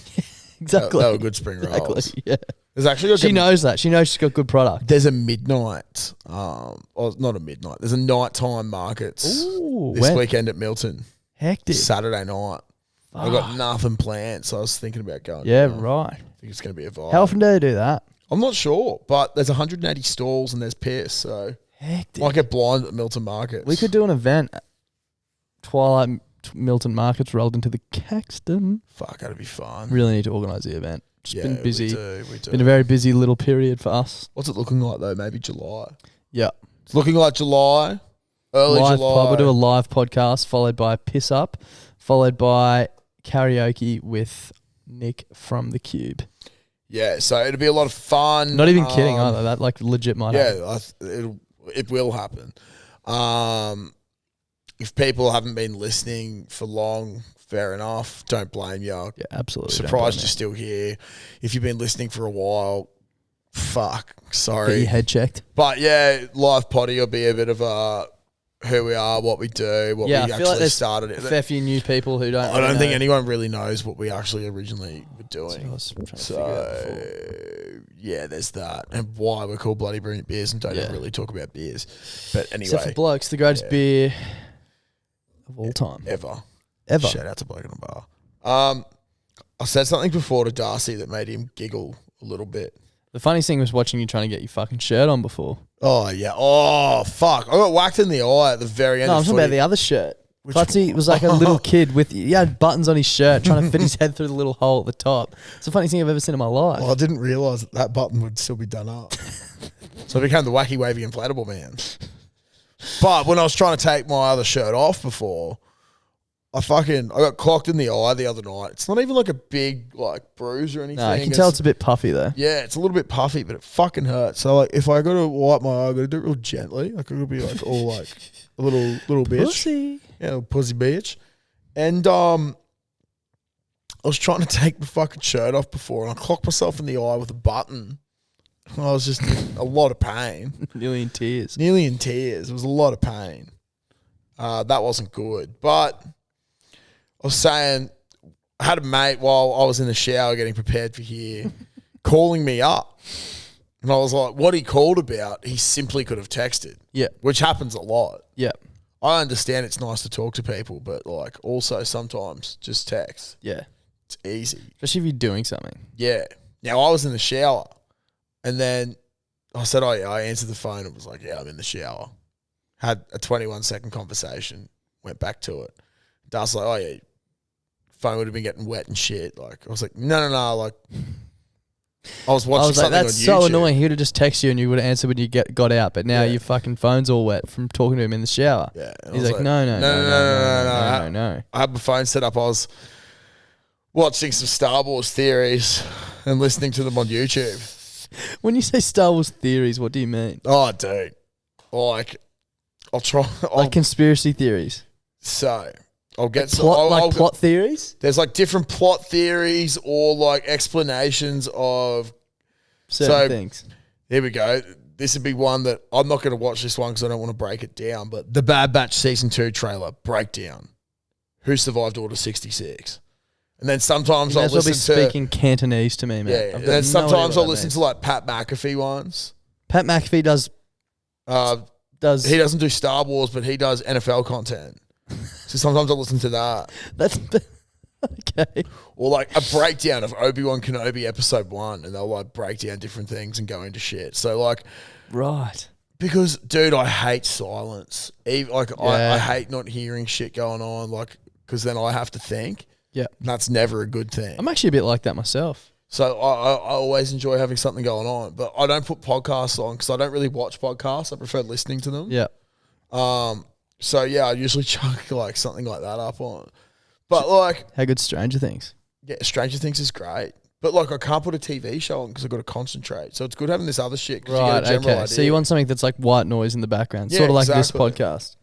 Exactly. They were good spring rolls. Yeah. There's actually she knows that. She knows she's got good product. There's a midnight, or not a midnight. There's a nighttime markets this weekend at Milton. Hectic. Saturday night. I've got nothing planned, so I was thinking about going. Yeah, right. I think it's going to be a vibe. How often do they do that? I'm not sure, but there's 180 stalls and there's piss, so hectic. Might get blind at Milton Markets. We could do an event. Twilight Milton Markets rolled into the Caxton. Fuck, that'd be fun. Really need to organise the event. Just been busy. We do. Been a very busy little period for us. What's it looking like though? Maybe July. Yeah. It's looking like July. Early live July. We'll do a live podcast followed by Piss Up, followed by karaoke with Nick from the Cube. Yeah, so it'll be a lot of fun. Not even kidding either. That like legit might happen. Yeah, it will happen. If people haven't been listening for long, fair enough. Don't blame you. Yeah, absolutely. Surprised you're still here. If you've been listening for a while, fuck, sorry. Get your head checked. But yeah, live potty will be a bit of a who we are, what we do, what we actually started. A fair few new people who don't. I don't think anyone really knows what we actually originally were doing. Yeah, there's that, and why we're called Bloody Brilliant Beers and don't really talk about beers. But anyway, except for Blokes, the greatest beer of all time, ever. Shout out to Bloke in a Bar. I said something before to Darcy that made him giggle a little bit. The funniest thing was watching you trying to get your fucking shirt on before. Oh, yeah. Oh, fuck. I got whacked in the eye at the very end. No, I'm talking about the other shirt. Clutzy was like a little kid he had buttons on his shirt trying to fit his head through the little hole at the top. It's the funniest thing I've ever seen in my life. Well, I didn't realise that button would still be done up. So I became the wacky wavy inflatable man. But when I was trying to take my other shirt off before, I got clocked in the eye the other night. It's not even like a big bruise or anything. No, you can tell it's a bit puffy though. Yeah, it's a little bit puffy, but it fucking hurts. So if I got to wipe my eye, I got to do it real gently. Like it could be all a little bitch. Pussy. Yeah, little pussy bitch. And I was trying to take the fucking shirt off before, and I clocked myself in the eye with a button. I was just in a lot of pain. Nearly in tears. It was a lot of pain. That wasn't good. But I was saying, I had a mate while I was in the shower getting prepared for here calling me up. And I was like, what he called about, he simply could have texted. Yeah. Which happens a lot. Yeah. I understand it's nice to talk to people, but also sometimes just text. Yeah. It's easy. Especially if you're doing something. Yeah. Now, I was in the shower and then I said, oh, yeah, I answered the phone and was like, yeah, I'm in the shower. Had a 21-second conversation, went back to it. Dar's like, oh, yeah, phone would have been getting wet and shit. I was like, no. I was watching something on YouTube. That's so annoying. He would have just texted you and you would have answered when you got out. But now your fucking phone's all wet from talking to him in the shower. Yeah. He's like, no. I had my phone set up. I was watching some Star Wars theories and listening to them on YouTube. When you say Star Wars theories, what do you mean? Oh, dude. I'll try. Conspiracy theories. So I'll get plot theories. There's different plot theories or explanations of certain things. Here we go. This would be one that I'm not going to watch this one because I don't want to break it down. But the Bad Batch Season 2 trailer breakdown. Who survived Order 66? And then sometimes I'll listen to speaking Cantonese to me, man. Yeah, and then sometimes I'll listen to like Pat McAfee ones. Pat McAfee does. He doesn't do Star Wars, but he does NFL content. So sometimes I'll listen to that. That's okay. Or like a breakdown of Obi-Wan Kenobi episode 1, and they'll like break down different things and go into shit. So like, right. Because dude, I hate silence. I hate not hearing shit going on. Like, because then I have to think. Yeah, that's never a good thing. I'm actually a bit like that myself. So I always enjoy having something going on, but I don't put podcasts on because I don't really watch podcasts. I prefer listening to them. Yeah. So yeah, I usually chuck like something like that up on. But like, how good's Stranger Things? Yeah, Stranger Things is great. But like, I can't put a TV show on because I've got to concentrate. So it's good having this other shit because you get a general idea. So you want something that's like white noise in the background, sort of like this podcast.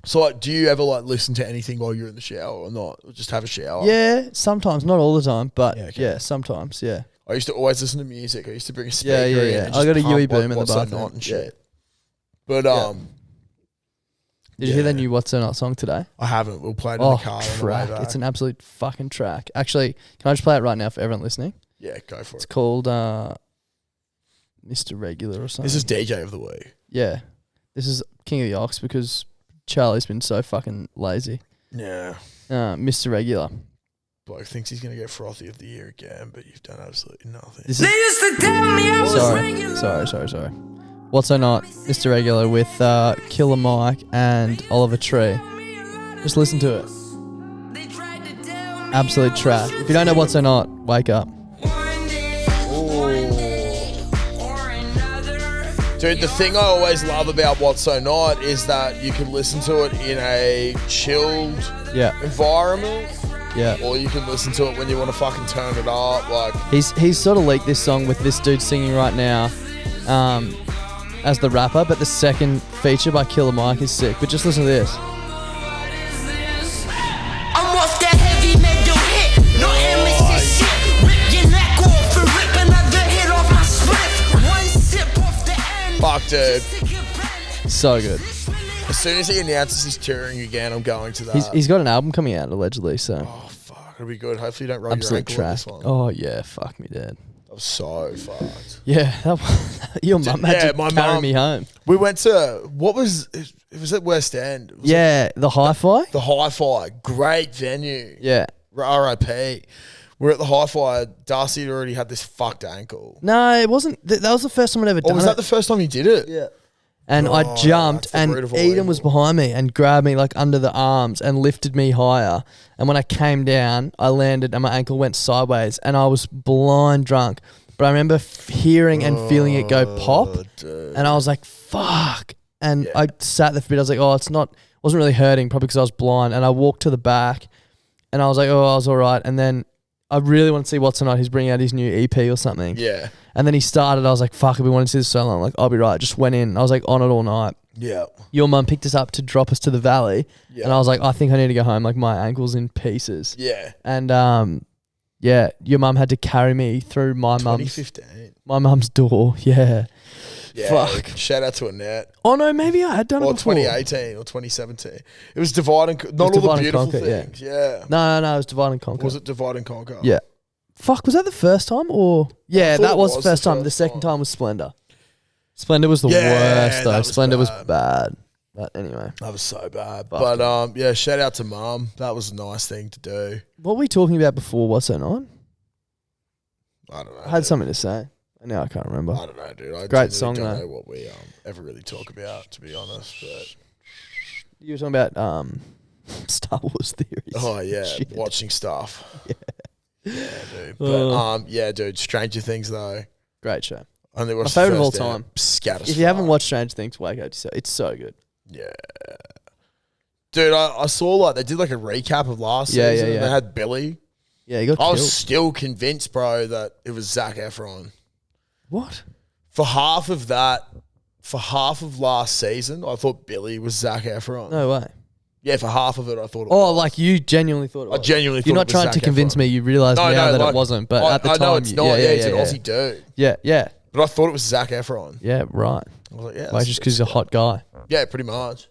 So like, do you ever like listen to anything while you're in the shower or not? Or just have a shower? Yeah, sometimes, not all the time, but yeah, sometimes, yeah. I used to always listen to music. I used to bring a speaker in. Yeah. I got a Yui Boom in the bathroom and shit. But did you hear the new What's So Not song today? I haven't. We'll play it in the car on the way back. It's an absolute fucking track. Actually, can I just play it right now for everyone listening? Yeah, go for it. It's called Mr. Regular or something. This is DJ of the week. Yeah. This is King of the Ox because Charlie's been so fucking lazy. Yeah. Mr. Regular. Bloke thinks he's going to get frothy of the year again, but you've done absolutely nothing. They used to tell me I was regular. Sorry. What's So Not, Mr. Regular with Killer Mike and Oliver Tree. Just listen to it. Absolute track. If you don't know What's So Not, wake up. Dude, the thing I always love about What's So Not is that you can listen to it in a chilled environment. Yeah. Or you can listen to it when you want to fucking turn it up. Like, he's sort of leaked this song with this dude singing right now as the rapper, but the second feature by Killer Mike is sick. But just listen to this. I'm off that heavy metal hit. No amateur shit. Rip your neck off and rip another hit off my split. One sip off the end. Fuck, dude. So good. As soon as he announces he's touring again, I'm going to that. He's got an album coming out, allegedly, so. Oh, fuck. It'll be good. Hopefully you don't roll your ankle on this one. Oh, yeah. Fuck me, Dad. I was so fucked. Yeah. Your mum had to carry me home. We went to, what was, it was at West End. The Hi-Fi? The Hi-Fi. Great venue. Yeah. RIP. We're at the Hi-Fi. Darcy had already had this fucked ankle. No, it wasn't. That was the first time I'd ever done it. Oh, was that the first time you did it? Yeah. And I jumped, and Eden was behind me and grabbed me like under the arms and lifted me higher. And when I came down, I landed and my ankle went sideways, and I was blind drunk. But I remember hearing and feeling it go pop, dude. And I was like, "Fuck!" And I sat there for a bit. I was like, "Oh, wasn't really hurting, probably because I was blind." And I walked to the back, and I was like, "Oh, I was all right." And then I really want to see What's So Not. He's bringing out his new EP or something. Yeah. And then he started. I was like, fuck, I've been wanting to see this so long. Like, I'll be right. Just went in. I was like on it all night. Yeah. Your mum picked us up to drop us to the valley. Yeah. And I was like, I think I need to go home. Like, my ankle's in pieces. Yeah. And, your mum had to carry me through my mum's 2015. My mum's door. Yeah. Fuck. Shout out to Annette. Oh, no, maybe I had done it before. Or 2018 or 2017. It was Divide and not all the beautiful things. Yeah. No, it was Divide and Conquer. Was it Divide and Conquer? Yeah. Fuck, was that the first time or? Yeah, that was the first time. The second time was Splendor. Splendor was the worst though. Splendor was bad. But anyway. That was so bad. But shout out to Mum. That was a nice thing to do. What were we talking about before What's So Not? I don't know. I had something to say. Now I can't remember. I don't know, dude. Great song though. I though. don't know what we ever really talk about, to be honest. But you were talking about Star Wars theories. Oh yeah, watching stuff. Yeah, dude. But dude, Stranger Things though. Great show. Only my favourite of all time. If you haven't watched Stranger Things, wake up. It's so good. Yeah. Dude, I saw like they did like a recap of last season. Yeah. They had Billy. Yeah, he got killed. I was still convinced, bro, that it was Zac Efron. What? For half of last season, I thought Billy was Zac Efron. No way. Yeah, for half of it, I thought it was. Oh, like you genuinely thought it was. I genuinely thought You're it not was trying Zac to convince Efron. me. You realise now that it wasn't, but at the time... I know it's not. Yeah, he's an Aussie dude. Yeah. But I thought it was Zac Efron. Yeah, right. I was like, just because he's a hot guy. Yeah, pretty much.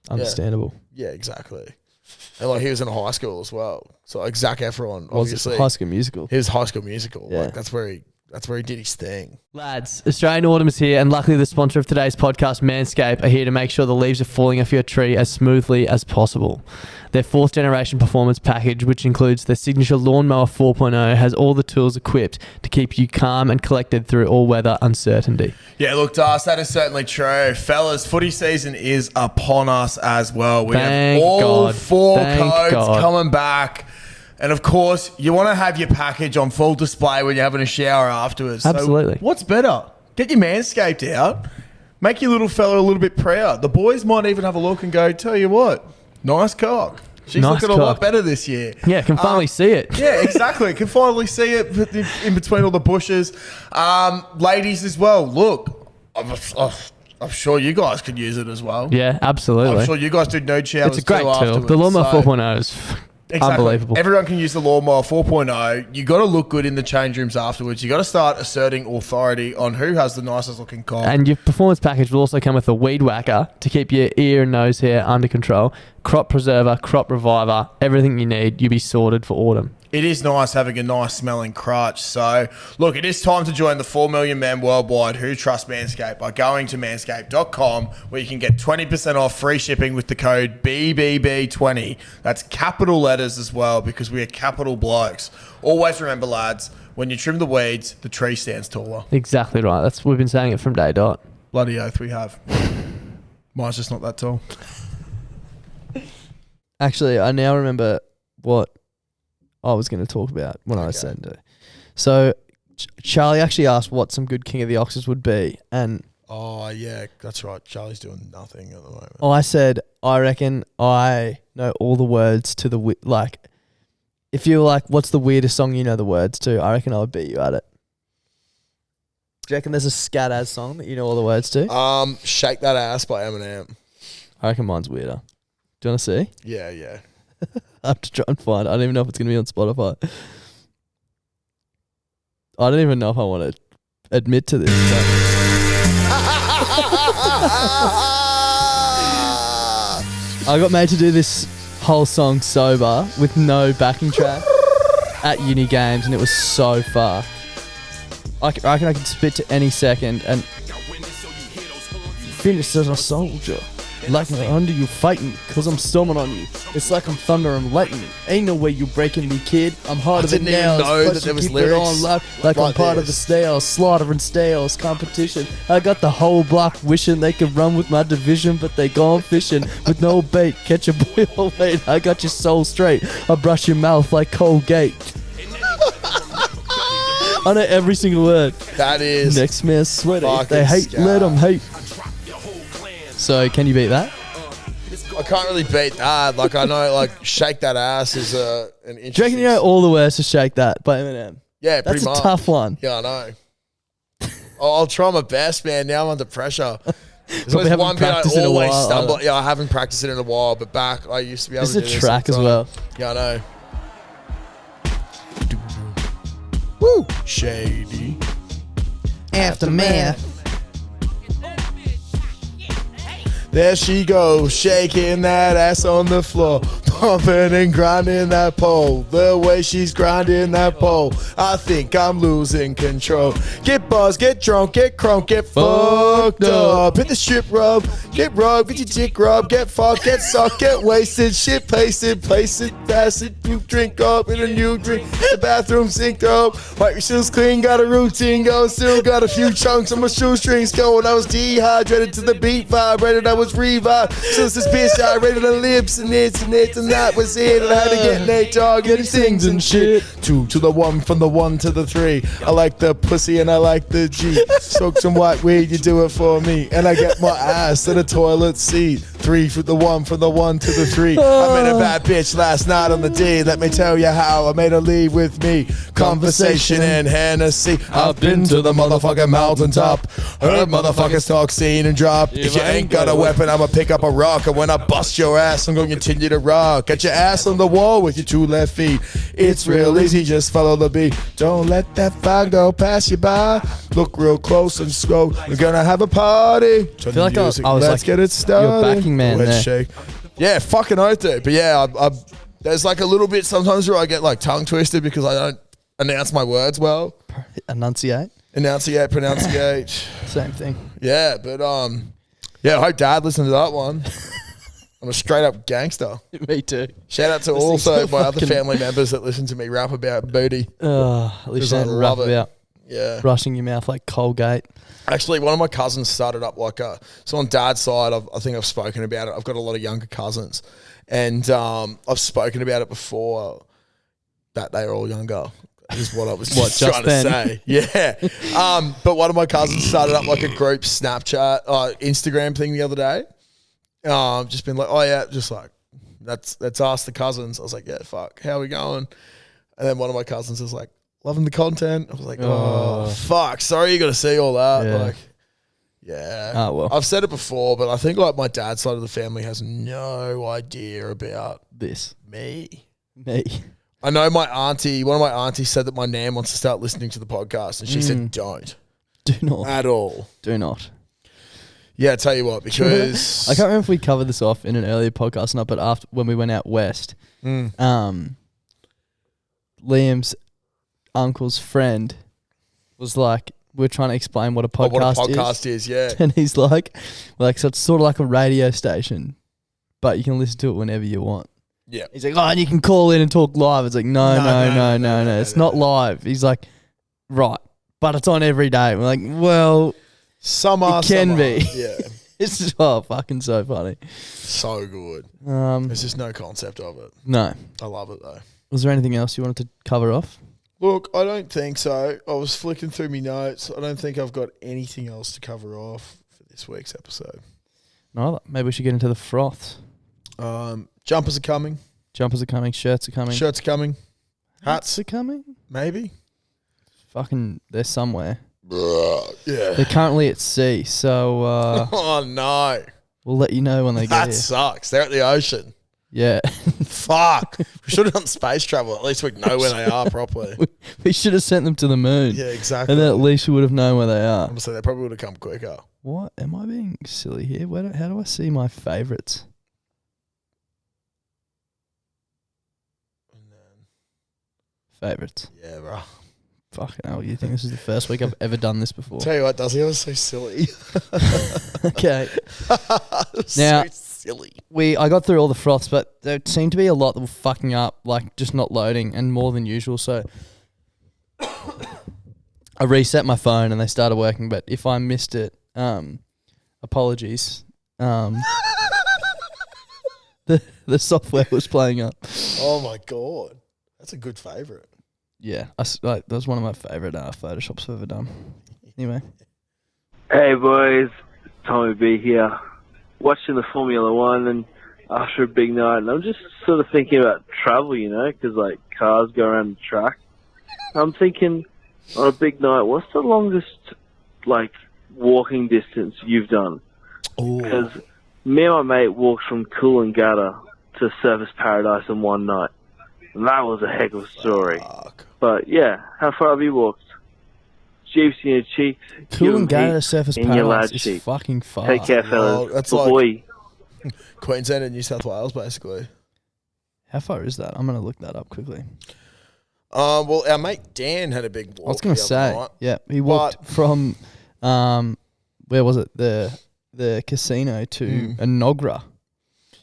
Understandable. Yeah, exactly. And like he was in high school as well. So like Zac Efron, obviously. High School Musical. His High School Musical. Yeah. Like that's where he did his thing. Lads, Australian Autumn is here, and luckily the sponsor of today's podcast, Manscaped, are here to make sure the leaves are falling off your tree as smoothly as possible. Their 4th generation performance package, which includes their signature Lawnmower 4.0, has all the tools equipped to keep you calm and collected through all weather uncertainty. Yeah, look, Das, that is certainly true. Fellas, footy season is upon us as well. We have all 4 codes coming back. And of course, you want to have your package on full display when you're having a shower afterwards. Absolutely. So what's better? Get your Manscaped out. Make your little fella a little bit proud. The boys might even have a look and go, tell you what, nice cock. She's Nice looking a lot cock. better this year. Yeah, can finally see it. Yeah, exactly. Can finally see it in between all the bushes. Ladies as well, look, I'm sure you guys could use it as well. Yeah, absolutely. I'm sure you guys do nude showers It's a great too tool. afterwards. The Lawnmower So- 4.0 is unbelievable. Everyone can use the Lawnmower 4.0. You got to look good in the change rooms afterwards. You got to start asserting authority on who has the nicest looking cock. And your performance package will also come with a weed whacker to keep your ear and nose hair under control, crop preserver, crop reviver, everything you need. You'll be sorted for autumn. It is nice having a nice smelling crotch. So, look, it is time to join the 4 million men worldwide who trust Manscaped by going to manscaped.com, where you can get 20% off free shipping with the code BBB20. That's capital letters as well, because we are capital blokes. Always remember, lads, when you trim the weeds, the tree stands taller. Exactly right. We've been saying it from day dot. Bloody oath we have. Mine's just not that tall. Actually, I now remember what I was going to talk about when I was saying it. So, Charlie actually asked what some good King of the Oxes would be, and Oh yeah, that's right. Charlie's doing nothing at the moment. I said, I reckon I know all the words to the like. If you're like, what's the weirdest song you know the words to? I reckon I would beat you at it. Do you reckon there's a scat-ass song that you know all the words to? Shake That Ass by Eminem. I reckon mine's weirder. Do you want to see? Yeah. I have to try and find it. I don't even know if it's going to be on Spotify. I don't even know if I want to admit to this. I got made to do this whole song sober with no backing track at uni games, and it was so far. I reckon I could spit to any second and finish as a soldier. Like I'm under you fighting, cause I'm storming on you. It's like I'm thunder and lightning. Ain't no way you breaking me, kid. I'm harder than didn't even nails. know Plus that there you was keep it lyrics on loud, like I'm like part of the this. stales, slaughtering stales, competition. I got the whole block wishing they could run with my division, but they gone fishing with no bait. Catch a boy, oh wait, I got your soul straight. I brush your mouth like Colgate. I know every single word. That is Next man sweaty. fucking They hate, scat. let them hate. So, can you beat that? I can't really beat that. Like I know, like Shake That Ass is an interesting. Do you reckon you know all the words to Shake That by Eminem? Yeah, That's pretty a much. tough one. Yeah, I know. I'll try my best, man. Now I'm under pressure. There's Probably always haven't one bit I practiced in a always while, stumble. either. Yeah, I haven't practiced it in a while, but back I used to be able This to is do a track as all the well. time. Yeah, I know. Woo! Shady. Aftermath. There she goes, shaking that ass on the floor, pumping and grinding that pole. The way she's grinding that pole, I think I'm losing control. Get buzzed, get drunk, get crunk, get fucked up. Hit the strip rub, get rubbed, get your dick rubbed, get fucked, get sucked, get wasted, shit pasted, place it, pass it, you drink up in a new drink. The bathroom sink up, wipe your shoes clean, got a routine going, still got a few chunks on my shoestrings going. I was dehydrated to the beat, vibrated, I was revived. Since this bitch, I rated the lips and it's and that was it. And I had to get Nate Dogg and he sings and shit. 2 to the 1, from the 1 to the 3. I like the pussy and I like the G. Smoke some white weed, you do it for me. And I get my ass to the toilet seat. 3 from the 1, from the 1 to the 3. I met a bad bitch last night on the D. Let me tell you how I made her leave with me. Conversation and Hennessy. I've been to the motherfucking mountaintop. Heard motherfuckers talk, seen and drop. If you ain't got a weapon, I'ma pick up a rock. And when I bust your ass, I'm gonna continue to rock. Get your ass on the wall with your 2 left feet. It's real easy, just follow the beat. Don't let that fire go pass you by. Look real close and scroll. We're gonna have a party. I feel like I was Let's like get it started. your backing man Go ahead, there. shake. Yeah, fucking oath, dude. But yeah, I there's like a little bit sometimes where I get like tongue twisted because I don't announce my words well. Enunciate. Pronunciate. Same thing. Yeah, but yeah, I hope Dad listened to that one. I'm a straight up gangster. Me too. Shout out to This thing's also so my other fucking- family members that listen to me rap about booty. At least you I don't love rap it. about Yeah. brushing your mouth like Colgate. Actually, one of my cousins started up like so on Dad's side, I think I've spoken about it. I've got a lot of younger cousins, and I've spoken about it before that they're all younger. Is what I was just just trying then? to say. Yeah. But one of my cousins started up like a group Snapchat, Instagram thing the other day. Just been like, oh yeah, just like that's us, the cousins. I was like, yeah, fuck, how are we going? And then one of my cousins was like, loving the content. I was like, oh fuck, sorry you got to see all that. Yeah. Like, yeah. Oh, well. I've said it before, but I think like my dad's side of the family has no idea about This. me. Me. I know one of my aunties said that my nan wants to start listening to the podcast, and she said, don't. Do not. At all. Do not. Yeah, I tell you what, because I can't remember if we covered this off in an earlier podcast or not, but after when we went out west, Liam's uncle's friend was like, we're trying to explain what a podcast, what a podcast is, yeah. And he's like, so it's sort of like a radio station, but you can listen to it whenever you want. Yeah. He's like, oh, and you can call in and talk live. It's like, no. It's not live. He's like, right, but it's on every day. We're like, well, Some it are, can some be. aren't. Yeah. It's just, fucking so funny. So good. There's just no concept of it. No. I love it though. Was there anything else you wanted to cover off? Look, I don't think so. I was flicking through my notes. I don't think I've got anything else to cover off for this week's episode. Neither. Maybe we should get into the froths. Jumpers are coming. Jumpers are coming. Shirts are coming. Shirts are coming. Hats Hats, are coming. maybe. Fucking, they're somewhere. Yeah. They're currently at sea, so Oh no. we'll let you know when they get That here. sucks. They're at the ocean. Yeah. Fuck. We should have done space travel. At least we'd know where they are properly. We should have sent them to the moon. Yeah, exactly. And then at least we would have known where they are. Honestly, they probably would have come quicker. What? Am I being silly here? How do I see my favourites? Favourites. Yeah, bro. Fucking hell, you think this is the first week I've ever done this before? Tell you what, Duzzy, I was so silly. Okay. Now, Now- so silly. I got through all the froths, but there seemed to be a lot that were fucking up, like just not loading and more than usual. So I reset my phone and they started working. But if I missed it, apologies. The software was playing up. Oh my god, that's a good favourite. Yeah, that was one of my favourite Photoshops I've ever done. Anyway, Hey boys, Tommy B here. Watching the Formula One and after a big night, and I'm just sort of thinking about travel, you know, because like cars go around the track. I'm thinking on a big night, what's the longest like walking distance you've done? Because me and my mate walked from Coolangatta to Surfers Paradise in one night, and that was a heck of a story. Fuck. But yeah, how far have you walked? Jeeps in your cheeks. Coolangatta to Surfers in your Paradise lad is cheek. fucking far. Take care, fellas. Well, that's Boy. Queensland and New South Wales, basically. How far is that? I'm going to look that up quickly. Well, our mate Dan had a big walk. I was going to the other say, night. yeah, he walked from, where was it? The casino to Enoggera.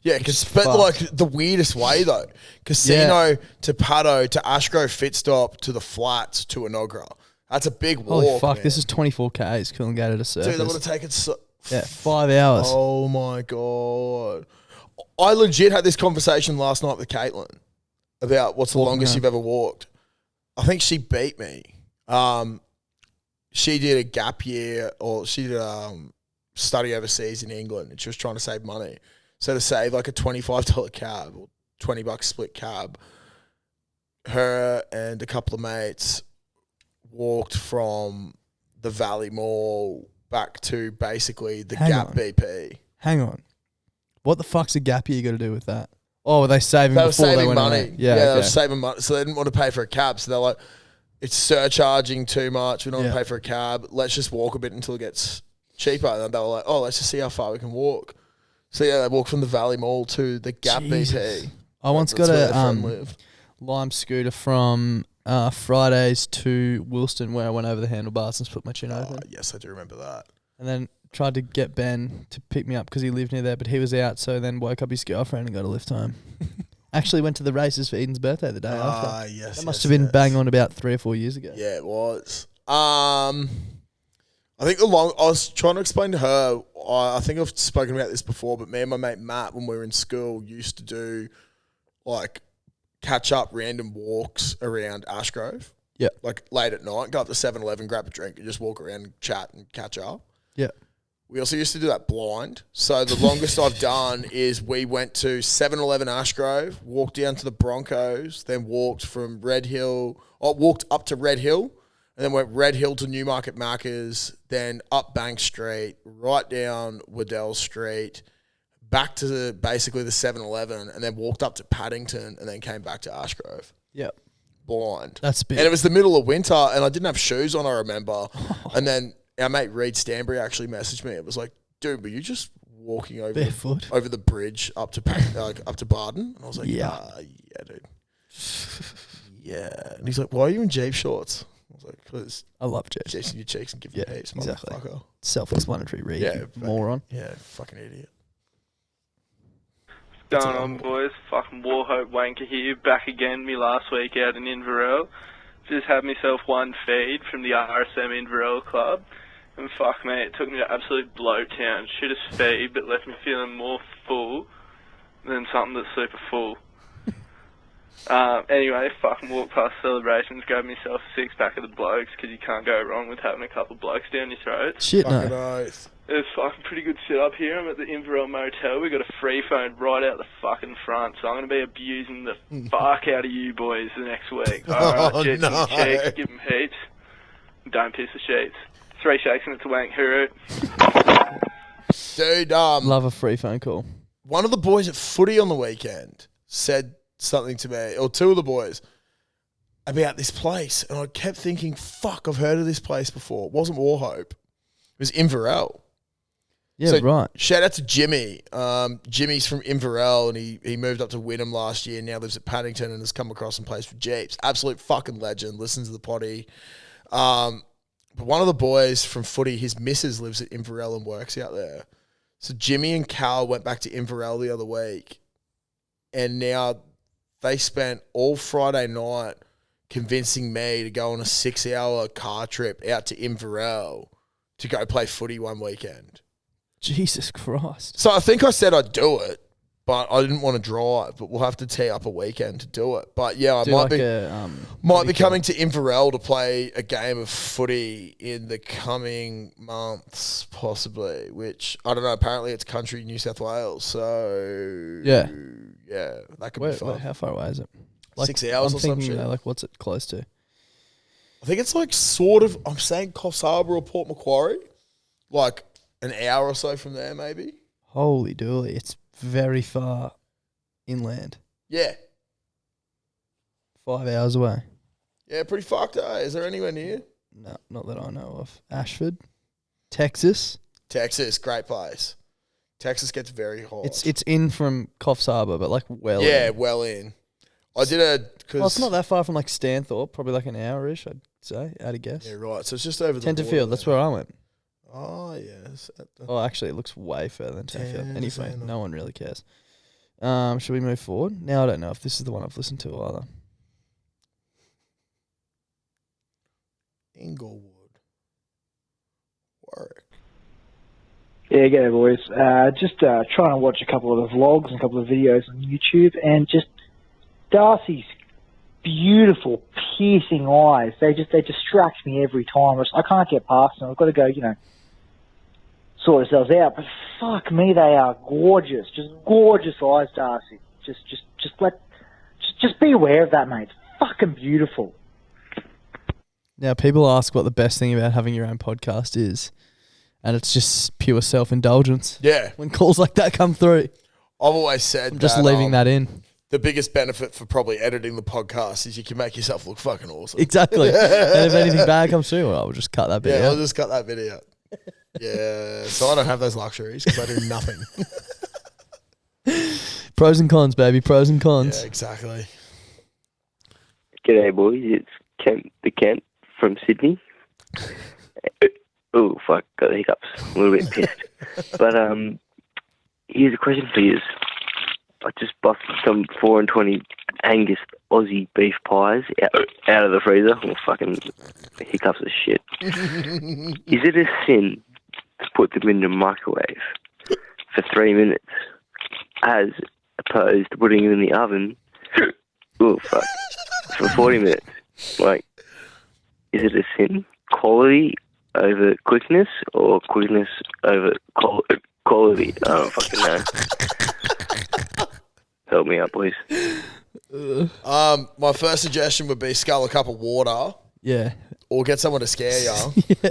Yeah, but fucked. like the weirdest way though. Casino to Paddo to Ashgrove Fitstop to the flats to Enoggera. That's a big walk. Holy fuck, man. this is 24 Ks, Coolangatta to Surfers. Dude, that would have taken so. Yeah, 5 hours. Oh my god! I legit had this conversation last night with Caitlin about what's the longest you've ever walked. I think she beat me. She did a gap year, or she did study overseas in England, and she was trying to save money. So to save like a $25 cab or $20 split cab, her and a couple of mates walked from the Valley Mall back to basically the Hang Gap on. BP. Hang on. What the fuck's a gap year got to do with that? Oh, were they saving They were before they saving went money. away? Yeah, they were okay. saving money. So they didn't want to pay for a cab. So they're like, it's surcharging too much. We don't want to pay for a cab. Let's just walk a bit until it gets cheaper. And they were like, oh, let's just see how far we can walk. So yeah, they walked from the Valley Mall to the Gap Jesus. BP. I once That's got where a their friend lived. Lime scooter from Fridays to Wilston, where I went over the handlebars and split my chin open. Yes, I do remember that. And then tried to get Ben to pick me up because he lived near there, but he was out, so then woke up his girlfriend and got a lift home. Actually went to the races for Eden's birthday the day after. Yes. That must have been bang on about 3 or 4 years ago. Yeah, it was. I think I was trying to explain to her, I think I've spoken about this before, but me and my mate Matt, when we were in school, used to do like catch up random walks around Ashgrove. Yeah. Like late at night, go up to 7-Eleven, grab a drink and just walk around and chat and catch up. Yeah. We also used to do that blind. So the longest I've done is we went to 7-Eleven Ashgrove, walked down to the Broncos, then walked from walked up to Red Hill, and then went Red Hill to Newmarket Macca's, then up Bank Street, right down Waddell Street, back to basically the 7-Eleven, and then walked up to Paddington, and then came back to Ashgrove. Yeah. Blind. That's big. And it was the middle of winter, and I didn't have shoes on, I remember. And then our mate Reed Stanbury actually messaged me. It was like, dude, were you just walking over barefoot over the bridge up to up to Barden? And I was like, yeah, dude. Yeah. And he's like, why are you in Jeep shorts? I was like, because I love Jeeps. Jeeps in your cheeks and give you heaps, exactly. motherfucker. Self-explanatory, Reed. Yeah, moron. Yeah, fucking idiot. What's going on, boys? Fucking Warhope Wanker here, back again me last week out in Inverell. Just had myself one feed from the RSM Inverell Club, and fuck me, it took me to absolute bloat town. Shittest feed, but left me feeling more full than something that's super full. Anyway, fucking walked past celebrations, grabbed myself a 6-pack of the blokes, because you can't go wrong with having a couple of blokes down your throat. Shit, no. Nice. It's fucking pretty good setup here. I'm at the Inverell Motel. We got a free phone right out the fucking front, so I'm going to be abusing the fuck out of you boys the next week. Alright, jets and cheeks, give them heaps. Don't piss the sheets. 3 shakes and it's a wank. Hooroo. Dude, Love a free phone call. one of the boys at footy on the weekend said something to me, or two of the boys, about this place. And I kept thinking, fuck, I've heard of this place before. It wasn't Warhope. It was Inverell. Yeah, So, right. Shout out to Jimmy. Jimmy's from Inverell, and he moved up to Wynnum last year, now lives at Paddington and has come across and plays for Jeeps. Absolute fucking legend. Listens to the potty. But one of the boys from footy, his missus lives at Inverell and works out there. So Jimmy and Cal went back to Inverell the other week, and now they spent all Friday night convincing me to go on a 6-hour car trip out to Inverell to go play footy one weekend. Jesus Christ. So I think I said I'd do it, but I didn't want to drive. But we'll have to tee up a weekend to do it. But yeah, I might be coming to Inverell to play a game of footy in the coming months, possibly. Which I don't know. Apparently, it's country New South Wales. So yeah, that could be fun. How far away is it? 6 hours I'm or some thinking, shit. like, what's it close to? I think it's like sort of. I'm saying Coffs Harbour or Port Macquarie, like an hour or so from there, maybe. Holy dooly, it's very far inland. Yeah. 5 hours away. Yeah, pretty fucked, eh? Is there anywhere near? No, not that I know of. Ashford, Texas. Texas, great place. Texas gets very hot. It's in from Coffs Harbour, but like well in. Well in. I did a... Well, it's not that far from like Stanthorpe, probably like an hour-ish, I'd say, out of guess. Yeah, right. So it's just over the Tenterfield, that's where I went. Oh, yes. Oh, actually, it looks way further than Tenterfield. Anyway, Tenterfield. no one really cares. Should we move forward? Now I don't know if this is the one I've listened to either. Inglewood. Warwick. Yeah, g'day boys. Just trying to watch a couple of the vlogs and a couple of videos on YouTube, and just Darcy's beautiful, piercing eyes. They distract me every time. I can't get past them. I've got to go, sort ourselves out. But fuck me, they are gorgeous. Just gorgeous eyes, Darcy. Just be aware of that, mate. It's fucking beautiful. Now, people ask what the best thing about having your own podcast is, and it's just pure self-indulgence. Yeah. When calls like that come through. I've always said I'm just leaving that in. The biggest benefit for probably editing the podcast is you can make yourself look fucking awesome. Exactly. And if anything bad comes through, well, I'll just cut that bit out. Yeah, I'll just cut that video. Yeah, so I don't have those luxuries because I do nothing. Pros and cons, baby. Pros and cons. Yeah, exactly. G'day, boys. It's Kent from Sydney. Oh, fuck. Got the hiccups. A little bit pissed. But here's a question for you. I just busted some 4 and 20 Angus Aussie beef pies out of the freezer. Oh, fucking hiccups as shit. Is it a sin to put them in the microwave for 3 minutes as opposed to putting them in the oven? Oh, fuck. For 40 minutes. Like, is it a sin? Quality over quickness or quickness over quality? I don't fucking know. Help me out, please. My first suggestion would be scull a cup of water. Yeah. Or get someone to scare you. Yeah.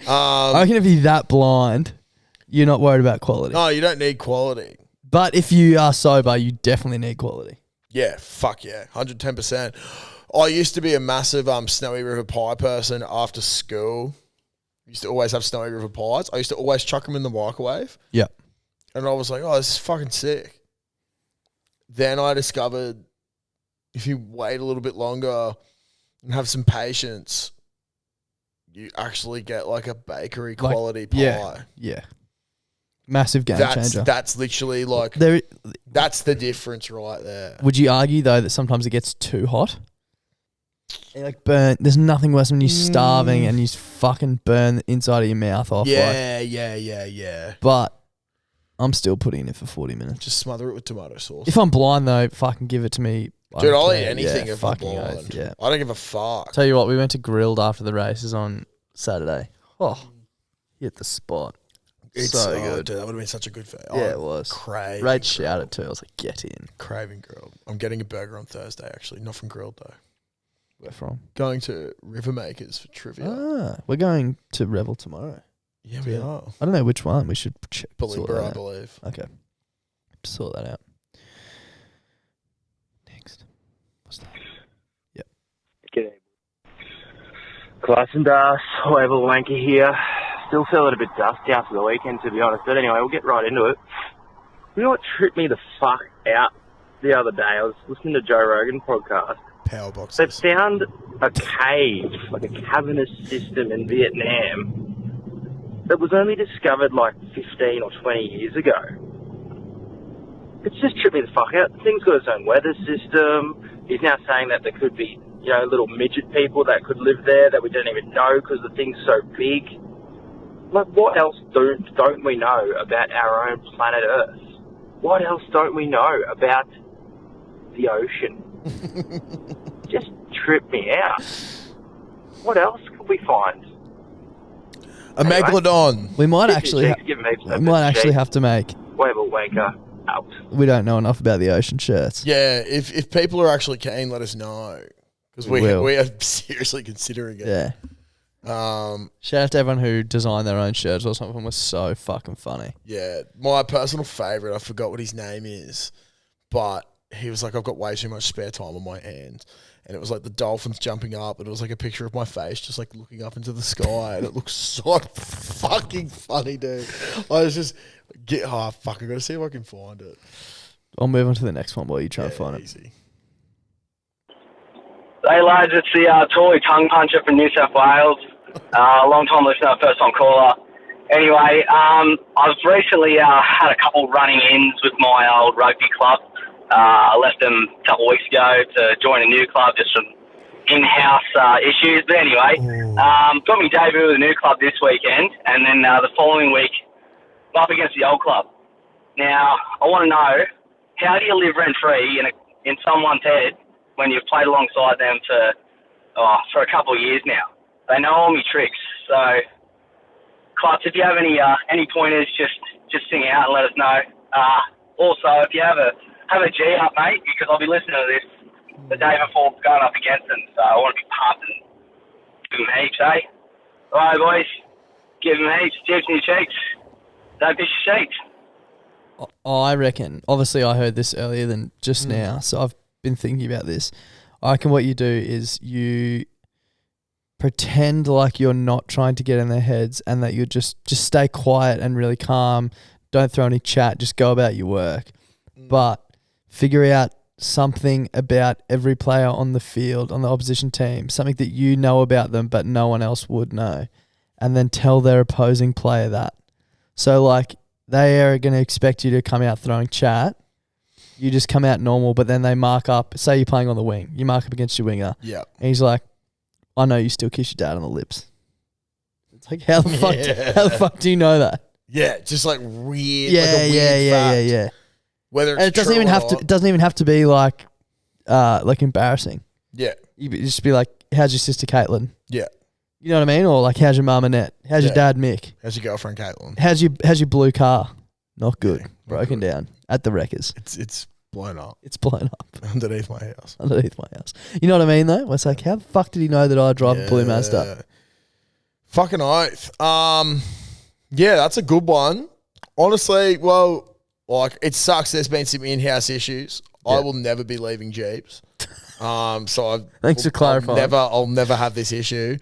I reckon if you're that blind, you're not worried about quality. No, you don't need quality. But if you are sober, you definitely need quality. Yeah, fuck yeah, 110%. I used to be a massive Snowy River pie person after school. Used to always have Snowy River pies. I used to always chuck them in the microwave. Yeah. And I was like, oh, this is fucking sick. Then I discovered if you wait a little bit longer and have some patience, you actually get like a bakery quality pie. Yeah. Yeah. Massive game changer. That's literally like, that's the difference right there. Would you argue, though, that sometimes it gets too hot? You're like burnt. There's nothing worse when you're starving and you fucking burn the inside of your mouth off. Yeah. But I'm still putting it in for 40 minutes. Just smother it with tomato sauce. If I'm blind, though, fucking give it to me. Dude, I'll eat anything if I'm blind. Oath, yeah. I don't give a fuck. Tell you what, we went to Grilled after the races on Saturday. Oh, hit the spot. It's so good. Dude, that would have been such a good fit. Yeah, it was. Craving. Rach shouted too. I was like, get in. Craving grilled. I'm getting a burger on Thursday, actually. Not from Grilled, though. Where from? Going to Rivermakers for trivia. Ah, we're going to Revel tomorrow. Yeah, we are. I don't know which one. We should check. Belieber, I believe. Okay. Sort that out. Next. What's that? Yep. G'day. Class and Whoever Wanker here. Still feeling a bit dusty after the weekend, to be honest. But anyway, we'll get right into it. You know what tripped me the fuck out the other day? I was listening to Joe Rogan podcast. Power boxes. They've found a cave, like a cavernous system in Vietnam that was only discovered like 15 or 20 years ago. It's just tripped me the fuck out. The thing's got its own weather system. He's now saying that there could be, you know, little midget people that could live there that we don't even know because the thing's so big. Like, what else don't we know about our own planet Earth? What else don't we know about the ocean? Just tripped me out. What else could we find? A megalodon. We might actually have to make. Whatever wanker out. We don't know enough about the ocean shirts. Yeah, if people are actually keen, let us know. Because we are seriously considering it. Yeah. Shout out to everyone who designed their own shirts. Or something was so fucking funny. Yeah, my personal favourite, I forgot what his name is, but he was like, I've got way too much spare time on my hands. And it was like the dolphins jumping up, and it was like a picture of my face just like looking up into the sky, and it looks so fucking funny, dude. I was just, I gotta see if I can find it. I'll move on to the next one while you try and find easy. Hey lads, it's the Tory tongue puncher from New South Wales. Long time listener, first time caller. Anyway, I've recently had a couple running ins with my old rugby club. I left them a couple of weeks ago to join a new club, just some in-house issues. But anyway, got me debut with a new club this weekend, and then the following week, I'm up against the old club. Now, I want to know, how do you live rent-free in someone's head when you've played alongside them for a couple of years now? They know all my tricks. So, Clutch, if you have any pointers, just sing out and let us know. Also, if you have a G up, mate, because I'll be listening to this the day before going up against them, so I want to be pumped and give them heaps, eh? All right, boys, give them heaps, tips in your cheeks. Don't piss your sheets. I reckon, obviously I heard this earlier than just now, so I've been thinking about this. I reckon what you do is you pretend like you're not trying to get in their heads, and that you just stay quiet and really calm. Don't throw any chat. Just go about your work. but figure out something about every player on the field, on the opposition team, something that you know about them but no one else would know, and then tell their opposing player that. So, like, they are going to expect you to come out throwing chat. You just come out normal, but then they mark up. Say you're playing on the wing. You mark up against your winger. Yeah. And he's like, I know you still kiss your dad on the lips. It's like, how the fuck do you know that? Yeah, just like weird. Yeah, like a weird fact. Whether it's And it doesn't true even or have not. to. It doesn't even have to be like embarrassing. Yeah. You just be like, "How's your sister Caitlin?" Yeah. You know what I mean? Or like, "How's your mum Annette? How's your dad Mick? How's your girlfriend Caitlin? How's your blue car? Not good. Broken down at the wreckers. It's blown up. It's blown up Underneath my house. underneath my house. You know what I mean? Though, it's like, how the fuck did he know that I drive a blue Mazda? Fucking oath. Yeah, that's a good one. Honestly, well, like, it sucks there's been some in-house issues. I will never be leaving Jeeps. So Thanks for clarifying. I'll never have this issue.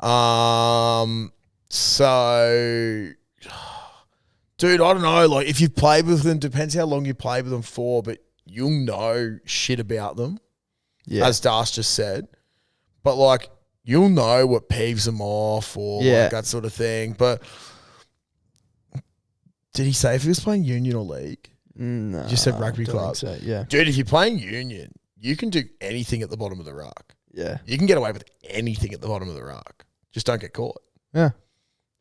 So, dude, I don't know. Like, if you've played with them, depends how long you played with them for, but you'll know shit about them. Yeah. As Das just said. But, like, you'll know what peeves them off or like that sort of thing. But did he say if he was playing union or league? No. You just said rugby don't club. think so, yeah. Dude, if you're playing union, you can do anything at the bottom of the ruck. Yeah. You can get away with anything at the bottom of the ruck. Just don't get caught. Yeah.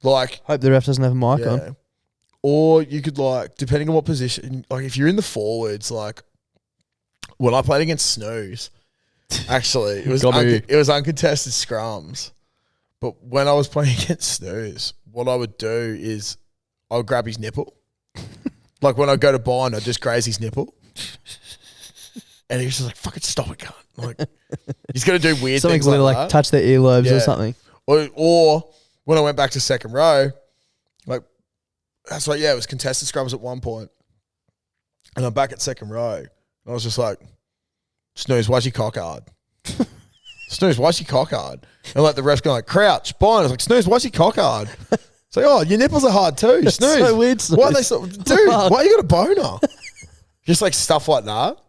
Like, hope the ref doesn't have a mic on. Or you could, like, depending on what position, like if you're in the forwards, like when I played against Snooze, actually, it was uncontested scrums. But when I was playing against Snooze, what I would do is I would grab his nipple. Like when I go to bind, I'd just graze his nipple. And he was just like, fucking stop it, cunt. Like, he's going to do weird Something things like like that. touch their earlobes or something. Or when I went back to second row, like, that's like, it was contested scrums at one point. And I'm back at second row. And I was just like, Snooze, why's your cock hard? Snooze, why's your cock hard? And like the ref's going like, crouch, bind. I was like, Snooze, why's your cock hard? It's like, oh, your nipples are hard too. That's Snooze. so weird, Snooze. Why are they so, dude, why you got a boner? Just like stuff like that.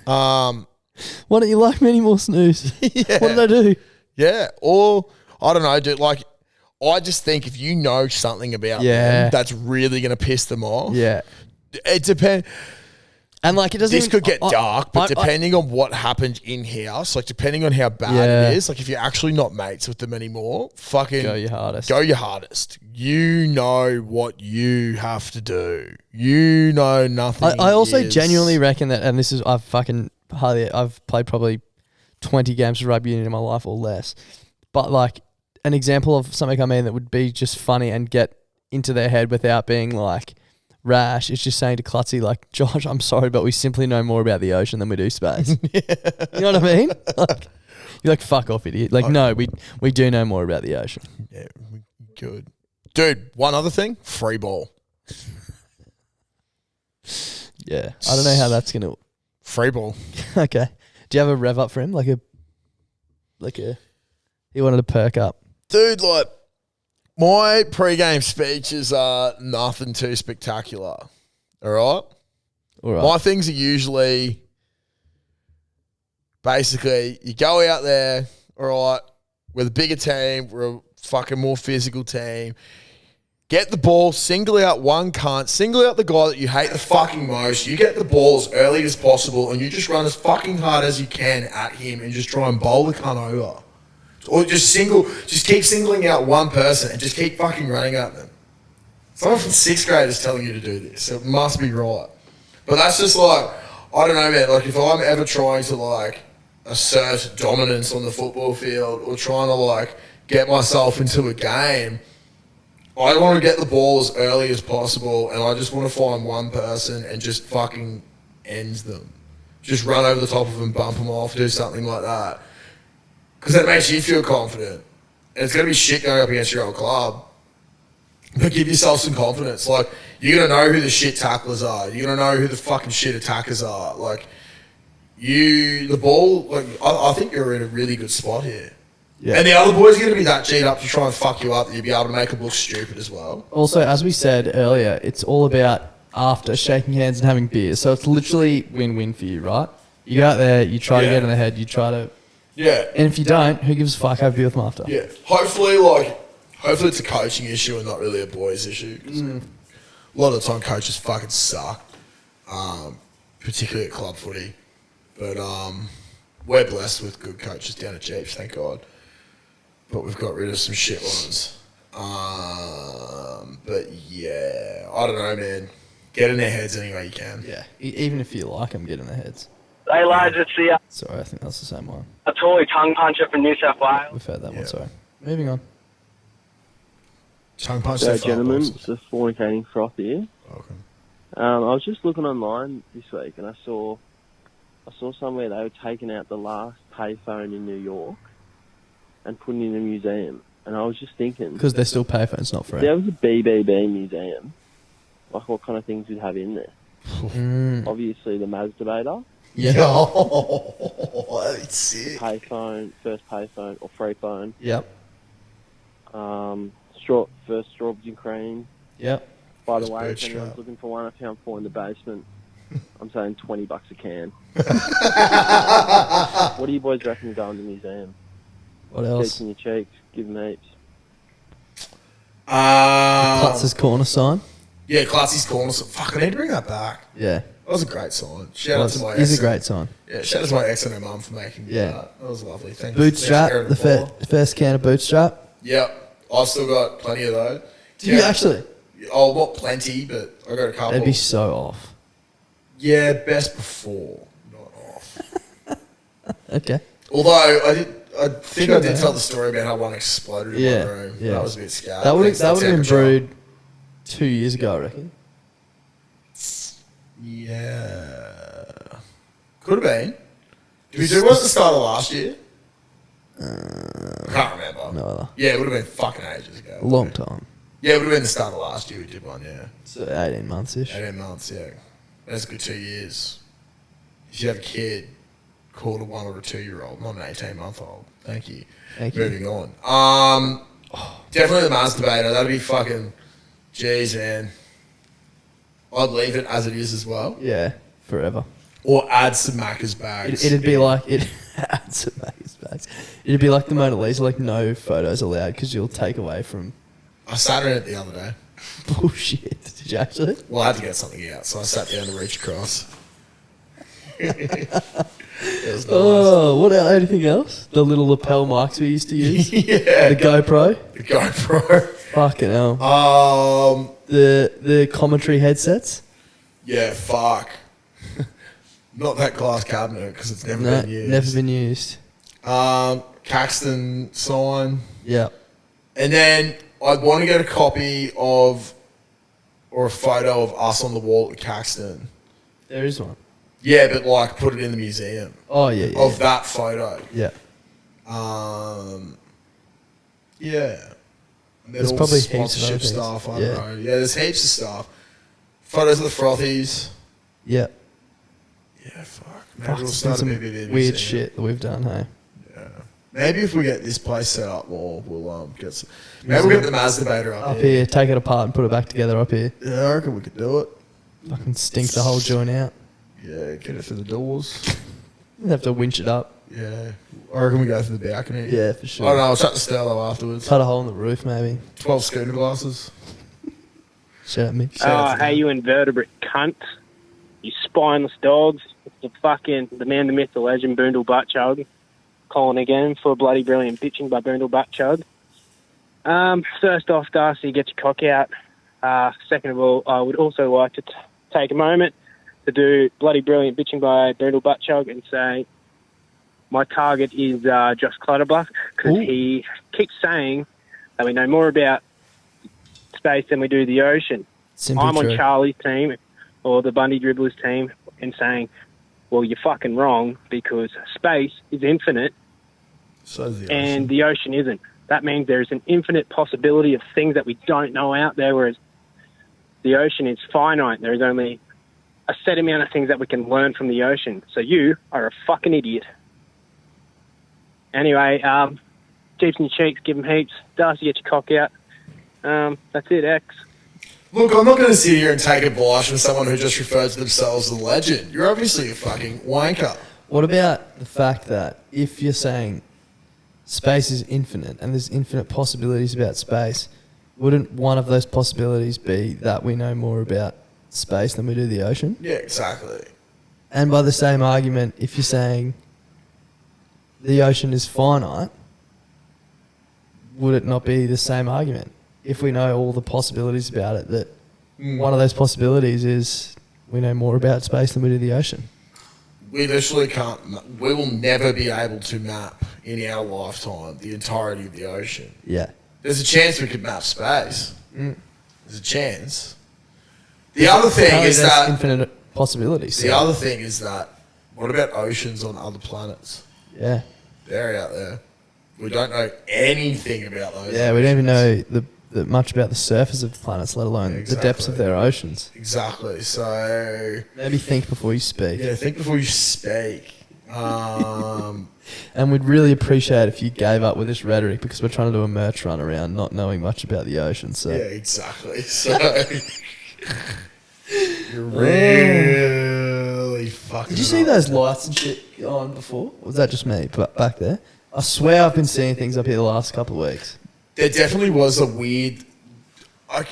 Why don't you like me anymore, Snooze? Yeah. What did I do? Yeah. Or, I don't know, dude, like, I just think if you know something about them, that's really going to piss them off. Yeah. It depends. And like, it doesn't This could get dark, but depending on what happened in-house, like depending on how bad it is, like if you're actually not mates with them anymore, fucking go your hardest. Go your hardest. You know what you have to do. You know nothing. I also genuinely reckon that, and this is, I've played probably 20 games of rugby union in my life or less, but like an example of something I mean that would be just funny and get into their head without being like rash is just saying to Klutzy, like, Josh, I'm sorry, but we simply know more about the ocean than we do space. You know what I mean? Like, you're like, fuck off, idiot. Like, no, we do know more about the ocean. Yeah, good. Dude, one other thing, free ball. Yeah, I don't know how that's going to... Free ball. Okay. Do you have a rev up for him? He wanted to perk up. Dude, like, my pre-game speeches are nothing too spectacular. All right? All right. My things are usually basically you go out there, all right, we're the bigger team, we're a fucking more physical team. Get the ball, single out one cunt, single out the guy that you hate the fucking most. You get the ball as early as possible and you just run as fucking hard as you can at him and just try and bowl the cunt over. Or just keep singling out one person and just keep fucking running at them. Someone from 6th grade is telling you to do this, so it must be right. But that's just like, I don't know, man, like if I'm ever trying to like assert dominance on the football field or trying to like get myself into a game, I want to get the ball as early as possible and I just want to find one person and just fucking end them. Just run over the top of them, bump them off, do something like that. Because that makes you feel confident. And it's going to be shit going up against your old club. But give yourself some confidence. Like, you're going to know who the shit tacklers are. You're going to know who the fucking shit attackers are. Like, the ball, like, I think you're in a really good spot here. Yeah. And the other boys are going to be that G'd up to try and fuck you up that you'll be able to make them look stupid as well. Also, as we said earlier, it's all about after shaking hands and having beers. So it's literally win-win for you, right? You go out there, you try to get in the head, you try to... Yeah. And if you don't, who gives a fuck? Have a beer with them after. Yeah. Hopefully it's a coaching issue and not really a boys issue. 'Cause a lot of the time coaches fucking suck, particularly at club footy. But we're blessed with good coaches down at Jeeps, thank God. But we've got rid of some shit ones. But yeah, I don't know, man. Get in their heads any way you can. Yeah. Even if you like them, get in their heads. Hey lads, it's the Sorry, I think that's the same one. a toy tongue puncher from New South Wales. We've heard that one, sorry. Moving on. Tongue punch. So, gentlemen, it's the fornicating froth here. Welcome. I was just looking online this week, and I saw somewhere they were taking out the last payphone in New York and putting it in a museum. And I was just thinking, Because they're still payphones, not if free. there was a BBB museum, like what kind of things we'd have in there? Obviously, the masturbator. Yeah. It's sick. Payphone, first payphone or free phone. Yep. First strawberries and cream. Yep. By the First way, bird if anyone's strap. looking for one, I found 4 in the basement. I'm saying $20 a can. What do you boys reckon going to the museum? What else? Cheeks in your cheeks, give them heaps. Klutz's corner sign. Yeah, Classy's corner. Fuck, I need to bring that back. Yeah. That was a great sign. Shout out to my Is ex. a great sign. Yeah, shout out to my ex and her mum for making Yeah. that. That was lovely. Thanks. Bootstrap, Thanks, the Aaron Paul. first can of bootstrap. Yep. I've still got plenty of those. Did you actually? Oh, not plenty, but I got a couple. That'd be so off. Yeah, best before, not off. Okay. Although I think I did tell the story about how one exploded in Yeah. my room. Yeah. That was a bit scary. That would Thanks to have been temperature. brewed 2 years ago, I reckon. Yeah. Could have been. Did we do one at the start of last year? I can't remember. No other. Yeah, it would have been fucking ages ago. A long time. Yeah, it would have been the start of last year we did one, yeah. So 18 months-ish. 18 months, yeah. That's a good 2 years. If you have a kid, call it a 1 or a 2-year-old, not an 18-month-old. Thank you. Thank you. Moving on. Definitely the masturbator. That'd be fucking... Jeez, man. I'd leave it as it is as well. Yeah, forever. Or add some Macca's bags. It'd be like... Add some Macca's bags. It'd be like the Mona Lisa, like no photos allowed because you'll take away from... I sat in it the other day. Bullshit. Did you actually? Well, I had to get something out, so I sat down to reach across. It was nice. Oh, what else? Anything else? The little lapel mics we used to use? Yeah. The GoPro? The GoPro. Fucking hell. The commentary headsets? Yeah, fuck. Not that glass cabinet, because it's never No, been used. never been used. Caxton sign. Yeah. And then I'd want to get a copy of, or a photo of us on the wall at Caxton. There is one. Yeah, but like put it in the museum. Oh, yeah, yeah. Of that photo. Yeah. Yeah. And then There's all probably the heaps of other sponsorship things. stuff. I Yeah. don't know. Yeah, there's heaps of stuff. Photos of the frothies. Yeah. Yeah, fuck. Maybe Fuck, we'll it's start been a some BBB weird museum. shit that we've done, hey? Maybe if we get this place set up more, we'll get some. Maybe we'll get the masturbator Up here, take it apart and put it back together up here. Yeah, I reckon we could do it. Fucking stink the whole joint out. Yeah, get it through the doors. We'd have to winch it up. Yeah. I reckon we go through the balcony. Yeah, for sure. I don't know, I'll shut the Stello afterwards. Cut a hole in the roof, maybe. 12 schooner glasses. Shout out me. Oh, hey, you invertebrate cunt. You spineless dogs. It's the man, the myth, the legend, Boondle Buttchug. Calling again for bloody brilliant pitching by Boondle Buttchug. First off, Darcy, get your cock out. Second of all, I would also like to take a moment to do bloody brilliant bitching by Boondle Buttchug and say my target is Josh Clutterbuck because he keeps saying that we know more about space than we do the ocean. Simply I'm true. on Charlie's team or the Bundy Dribblers team and saying, well, you're fucking wrong because space is infinite and the ocean isn't. That means there is an infinite possibility of things that we don't know out there, whereas the ocean is finite. There is only a set amount of things that we can learn from the ocean. So you are a fucking idiot. Anyway, Jeeps in your cheeks, give them heaps. Darcy, get your cock out. That's it, X. Look, I'm not going to sit here and take advice from someone who just refers to themselves as a legend. You're obviously a fucking wanker. What about the fact that if you're saying space is infinite and there's infinite possibilities about space, wouldn't one of those possibilities be that we know more about space than we do the ocean? Yeah, exactly. And by the same argument, if you're saying the ocean is finite, would it not be the same argument? If we know all the possibilities about it, that one of those possibilities is we know more about space than we do the ocean. We literally can't. We will never be able to map in our lifetime the entirety of the ocean. Yeah. There's a chance we could map space. There's a chance. The other thing is that infinite possibilities. The other thing is that what about oceans on other planets? Yeah. They're out there. We don't know anything about those. Yeah, we don't even know much about the surface of planets, let alone Exactly. the depths of their oceans. Exactly. So maybe think before you speak. Yeah, think before you speak. And we'd really appreciate if you gave up with this rhetoric because we're trying to do a merch run around not knowing much about the ocean. So yeah, exactly. So you're really fucking. Did you see those lights and shit on before? Or was that just me? But back there, I swear I've been seeing things up here the last couple of weeks. There definitely was a weird. Do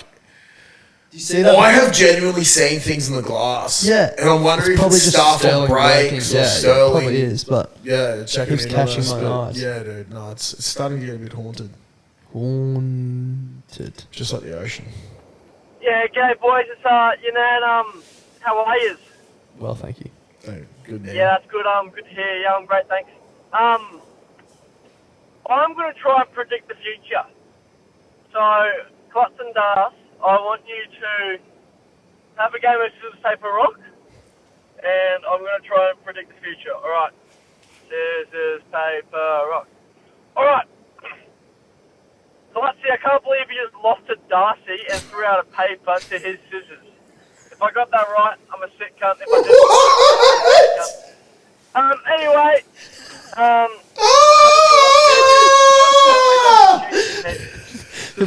you see that? I have genuinely seen things in the glass. Yeah, and I'm wondering if probably it's just stuff on Sterling breaks working. or Yeah, Sterling. it probably is, but yeah, checking keeps in catching on us, my but eyes. Yeah, dude, no, it's starting to get a bit haunted. Haunted, just like the ocean. Yeah, g'day boys, it's your nan, how are yous? Well, thank you. Good man. Yeah, that's good, good to hear, yeah, I'm great, thanks. I'm going to try and predict the future. So, Klutz and Das, I want you to have a game of scissors, paper, rock, and I'm going to try and predict the future, alright? Scissors, paper, rock. Alright. Klutzy, I can't believe you just lost to Darcy and threw out a paper to his scissors. If I got that right, I'm a sick cunt. If I didn't, anyway, the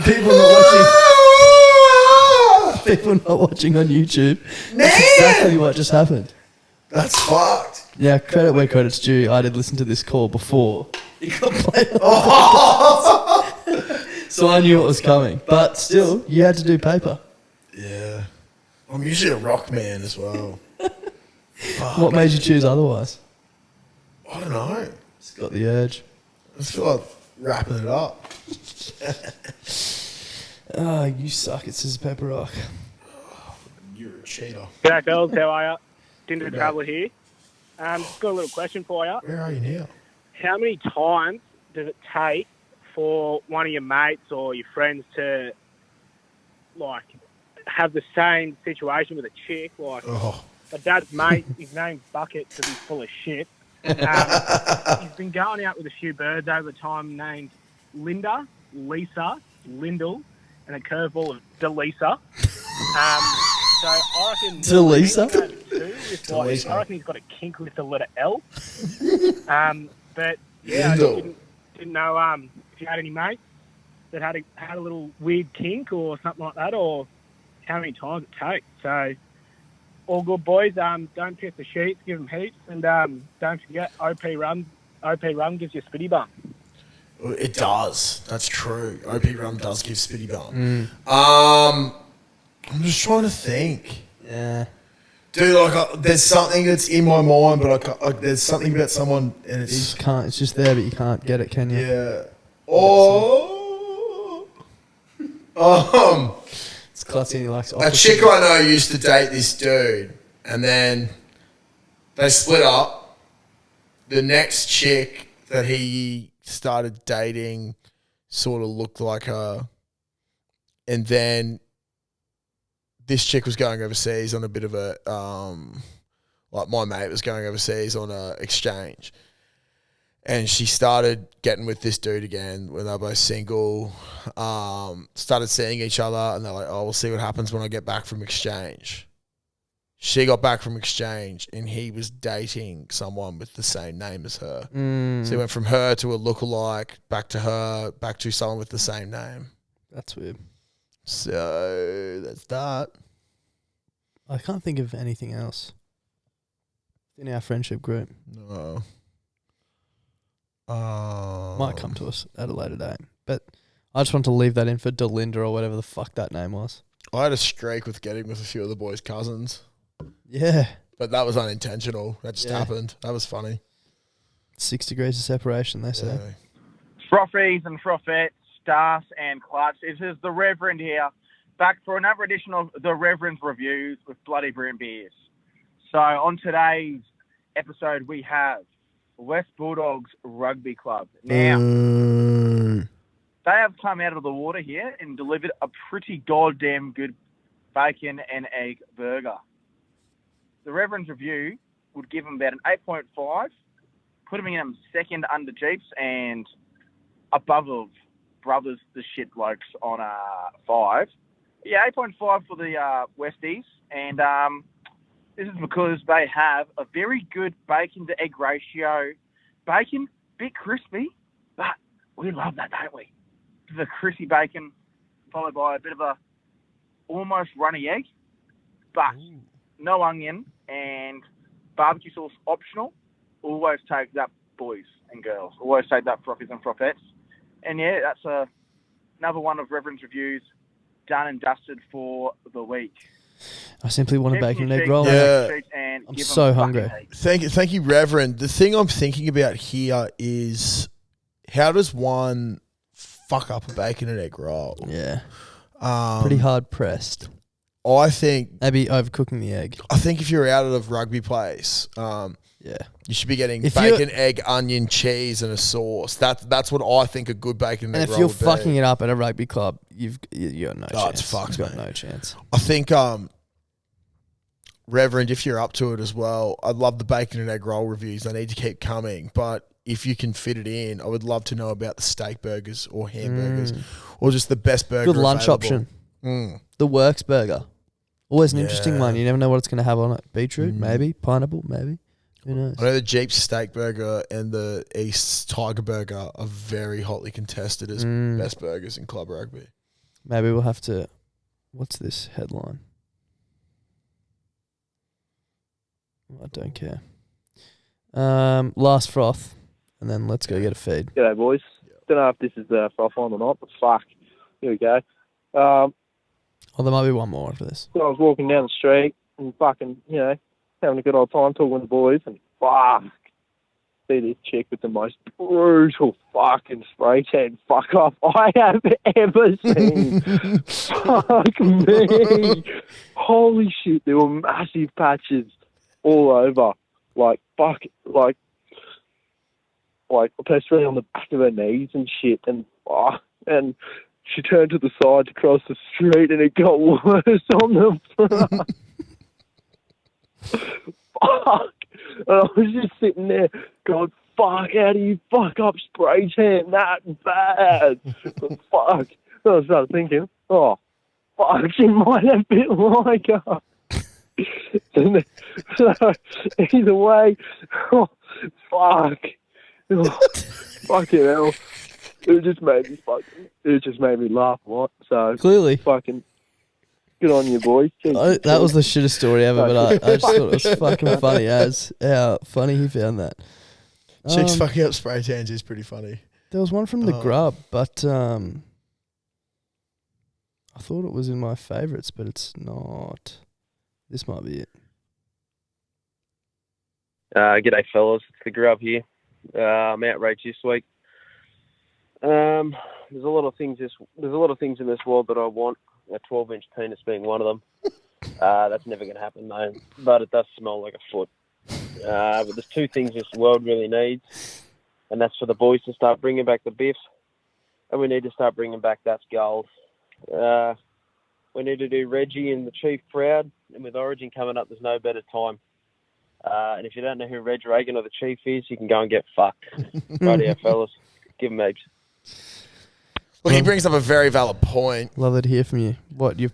people not watching on YouTube, that's exactly what just happened. That's fucked. Yeah, credit where credit's due. I did listen to this call before it got played. So I knew it was coming. But still, you had to do paper. Yeah. I'm usually a rock man as well. What made you choose otherwise? I don't know. Just got the urge. I just feel like wrapping it up. Oh, you suck at scissors, paper, rock. You're a cheater. G'day, fellas. How are you? Tinder Traveller here. Just got a little question for you. Where are you now? How many times does it take for one of your mates or your friends to, like, have the same situation with a chick? Like, my dad's mate, his name's Bucket because he's full of shit. He's been going out with a few birds over time named Linda, Lisa, Lyndall, and a curveball of Delisa. So I reckon Delisa? I reckon he's got a kink with the letter L. But yeah, I Lyndall. didn't know if you had any mates that had a little weird kink or something like that, or how many times it takes. So all good, boys. Don't piss the sheets, give them heaps, and don't forget OP Rum gives you a spitty bum. It does. That's true. OP Rum does give spitty bum. I'm just trying to think. Yeah. Dude, like, there's something that's in my mind, but there's something about someone, and You just can't. It's just there, but you can't get it, can you? Yeah. It's Klutzy and he likes A chick I know used to date this dude, and then they split up. The next chick that he started dating sort of looked like her, and then this chick was going overseas on a bit of a like my mate was going overseas on a exchange, and she started getting with this dude again when they were both single. Started seeing each other, and they're like, "Oh, we'll see what happens when I get back from exchange." She got back from exchange, and he was dating someone with the same name as her. So he went from her to a lookalike, back to her, back to someone with the same name. That's weird. So that's that. I can't think of anything else in our friendship group. No. Might come to us at a later date. But I just want to leave that in for Delinda or whatever the fuck that name was. I had a streak with getting with a few of the boys' cousins. Yeah. But that was unintentional. That just happened. That was funny. 6 degrees of separation, they say. Frothies and Frothettes, Stars and Clutch. This is the Reverend here, back for another edition of the Reverend's Reviews with Bloody Brilliant Beers. So on today's episode, we have West Bulldogs Rugby Club. Now, they have come out of the water here and delivered a pretty goddamn good bacon and egg burger. The Reverend's review would give them about an 8.5, put them second under Jeeps and above of Brothers the Shit Blokes on 5. Yeah, 8.5 for the Westies, and this is because they have a very good bacon to egg ratio. Bacon, bit crispy, but we love that, don't we? The crispy bacon followed by a bit of a almost runny egg, but no onion and barbecue sauce optional. Always take that, boys and girls. Always take that, frothies and frothettes. And yeah, that's another one of Reverend's reviews done and dusted for the week. I simply want a bacon and egg roll. Yeah. I'm so hungry. Thank you, Reverend. The thing I'm thinking about here is how does one fuck up a bacon and egg roll? Yeah. Pretty hard pressed. I think maybe overcooking the egg. I think if you're out at a rugby place, you should be getting bacon, egg, onion, cheese, and a sauce. That's what I think a good bacon and egg if roll you're would be. fucking it up at a rugby club, you got no chance. Oh, it's fucked, You've got mate. no chance. I think, Reverend, if you're up to it as well, I'd love the bacon and egg roll reviews. They need to keep coming, but if you can fit it in, I would love to know about the steak burgers or hamburgers or just the best burger Good lunch available. option. The Works burger. Always an interesting one. You never know what it's going to have on it. Beetroot, maybe. Pineapple, maybe. Who knows? I know the Jeep steak burger and the East Tiger burger are very hotly contested as best burgers in club rugby. Maybe we'll have to... What's this headline? I don't care. Last froth, and then let's go get a feed. G'day, boys. Don't know if this is froth on or not, but fuck. Here we go. Oh, there might be one more after this. So I was walking down the street and fucking, having a good old time talking with the boys, and fuck, see this chick with the most brutal fucking spray tan fuck off I have ever seen. Fuck me. Holy shit, there were massive patches all over. Especially on the back of her knees and shit, and she turned to the side to cross the street, and it got worse on the front. Fuck. And I was just sitting there going, fuck, how do you fuck up spray tan that bad? But fuck. And I started thinking, oh, fuck, she might have been like her. And so, either way, oh, fuck. Oh, fucking hell. It just made me laugh a lot. So clearly, fucking good on you, boys. That was the shittest story ever, but I just thought it was fucking funny as how funny he found that. Chicks fucking up spray tans is pretty funny. There was one from the Grub, but I thought it was in my favourites, but it's not. This might be it. G'day, fellas. It's the Grub here. I'm outraged this week. There's a lot of things in this world that I want. A 12-inch penis being one of them. That's never going to happen, though. But it does smell like a foot. But there's two things this world really needs, and that's for the boys to start bringing back the biffs, and we need to start bringing back That's Gold. We need to do Reggie and the Chief proud, and with Origin coming up, there's no better time. And if you don't know who Reg Reagan or the Chief is, you can go and get fucked. Righty-o, fellas. Give him heaps. Look, he brings up a very valid point. Love to hear from you. What, your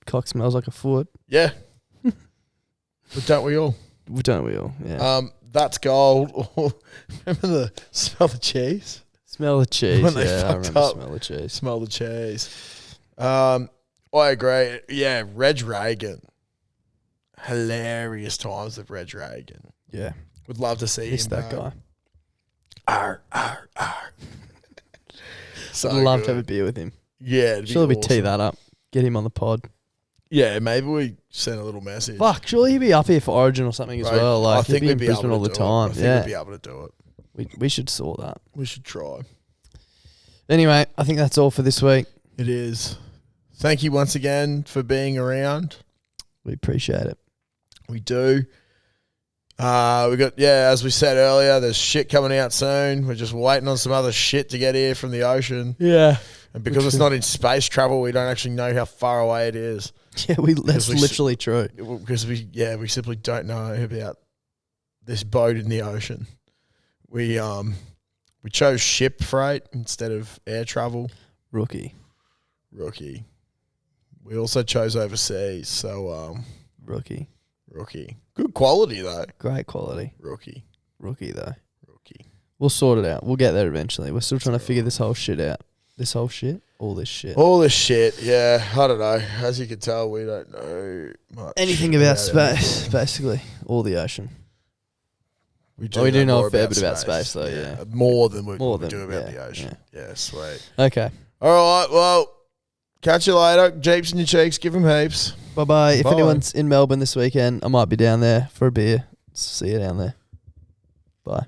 cock smells like a foot? Yeah. But don't we all? Don't we all? Yeah. That's Gold. Remember the smell the cheese? Smell the cheese. When they yeah, I fucked remember up. smell the cheese. Smell the cheese. I agree. Yeah, Reg Reagan. Hilarious times with Reg Reagan. Yeah. Would love to see Miss him. that guy. R. So I'd love to good. have a beer with him. Yeah, it'd be Surely we tee awesome. that up. Get him on the pod. Yeah, maybe we send a little message. Fuck, surely he'd be up here for Origin or something as Right. well. Like, I think he'd be we'd in be Brisbane able all to the do it. time. I think Yeah. we'd be able to do it. We should sort that. We should try. Anyway, I think that's all for this week. It is. Thank you once again for being around. We appreciate it. We do. We got, as we said earlier, there's shit coming out soon. We're just waiting on some other shit to get here from the ocean. Yeah. And because it's not in space travel, we don't actually know how far away it is. Yeah, that's literally true. Because we simply don't know about this boat in the ocean. We chose ship freight instead of air travel. Rookie. We also chose overseas, so Rookie. Good quality though. Great quality. Rookie though. We'll sort it out. We'll get there eventually. We're still trying to figure this whole shit out. This whole shit? All this shit. Yeah. I don't know. As you can tell, we don't know much anything about space, basically. All the ocean. We do know more a fair bit about space, though, yeah. More than we do about yeah, the ocean. Yeah, sweet. Okay. All right, well, catch you later. Jeeps in your cheeks. Give them heaps. Bye-bye. If Bye. anyone's in Melbourne this weekend, I might be down there for a beer. See you down there. Bye.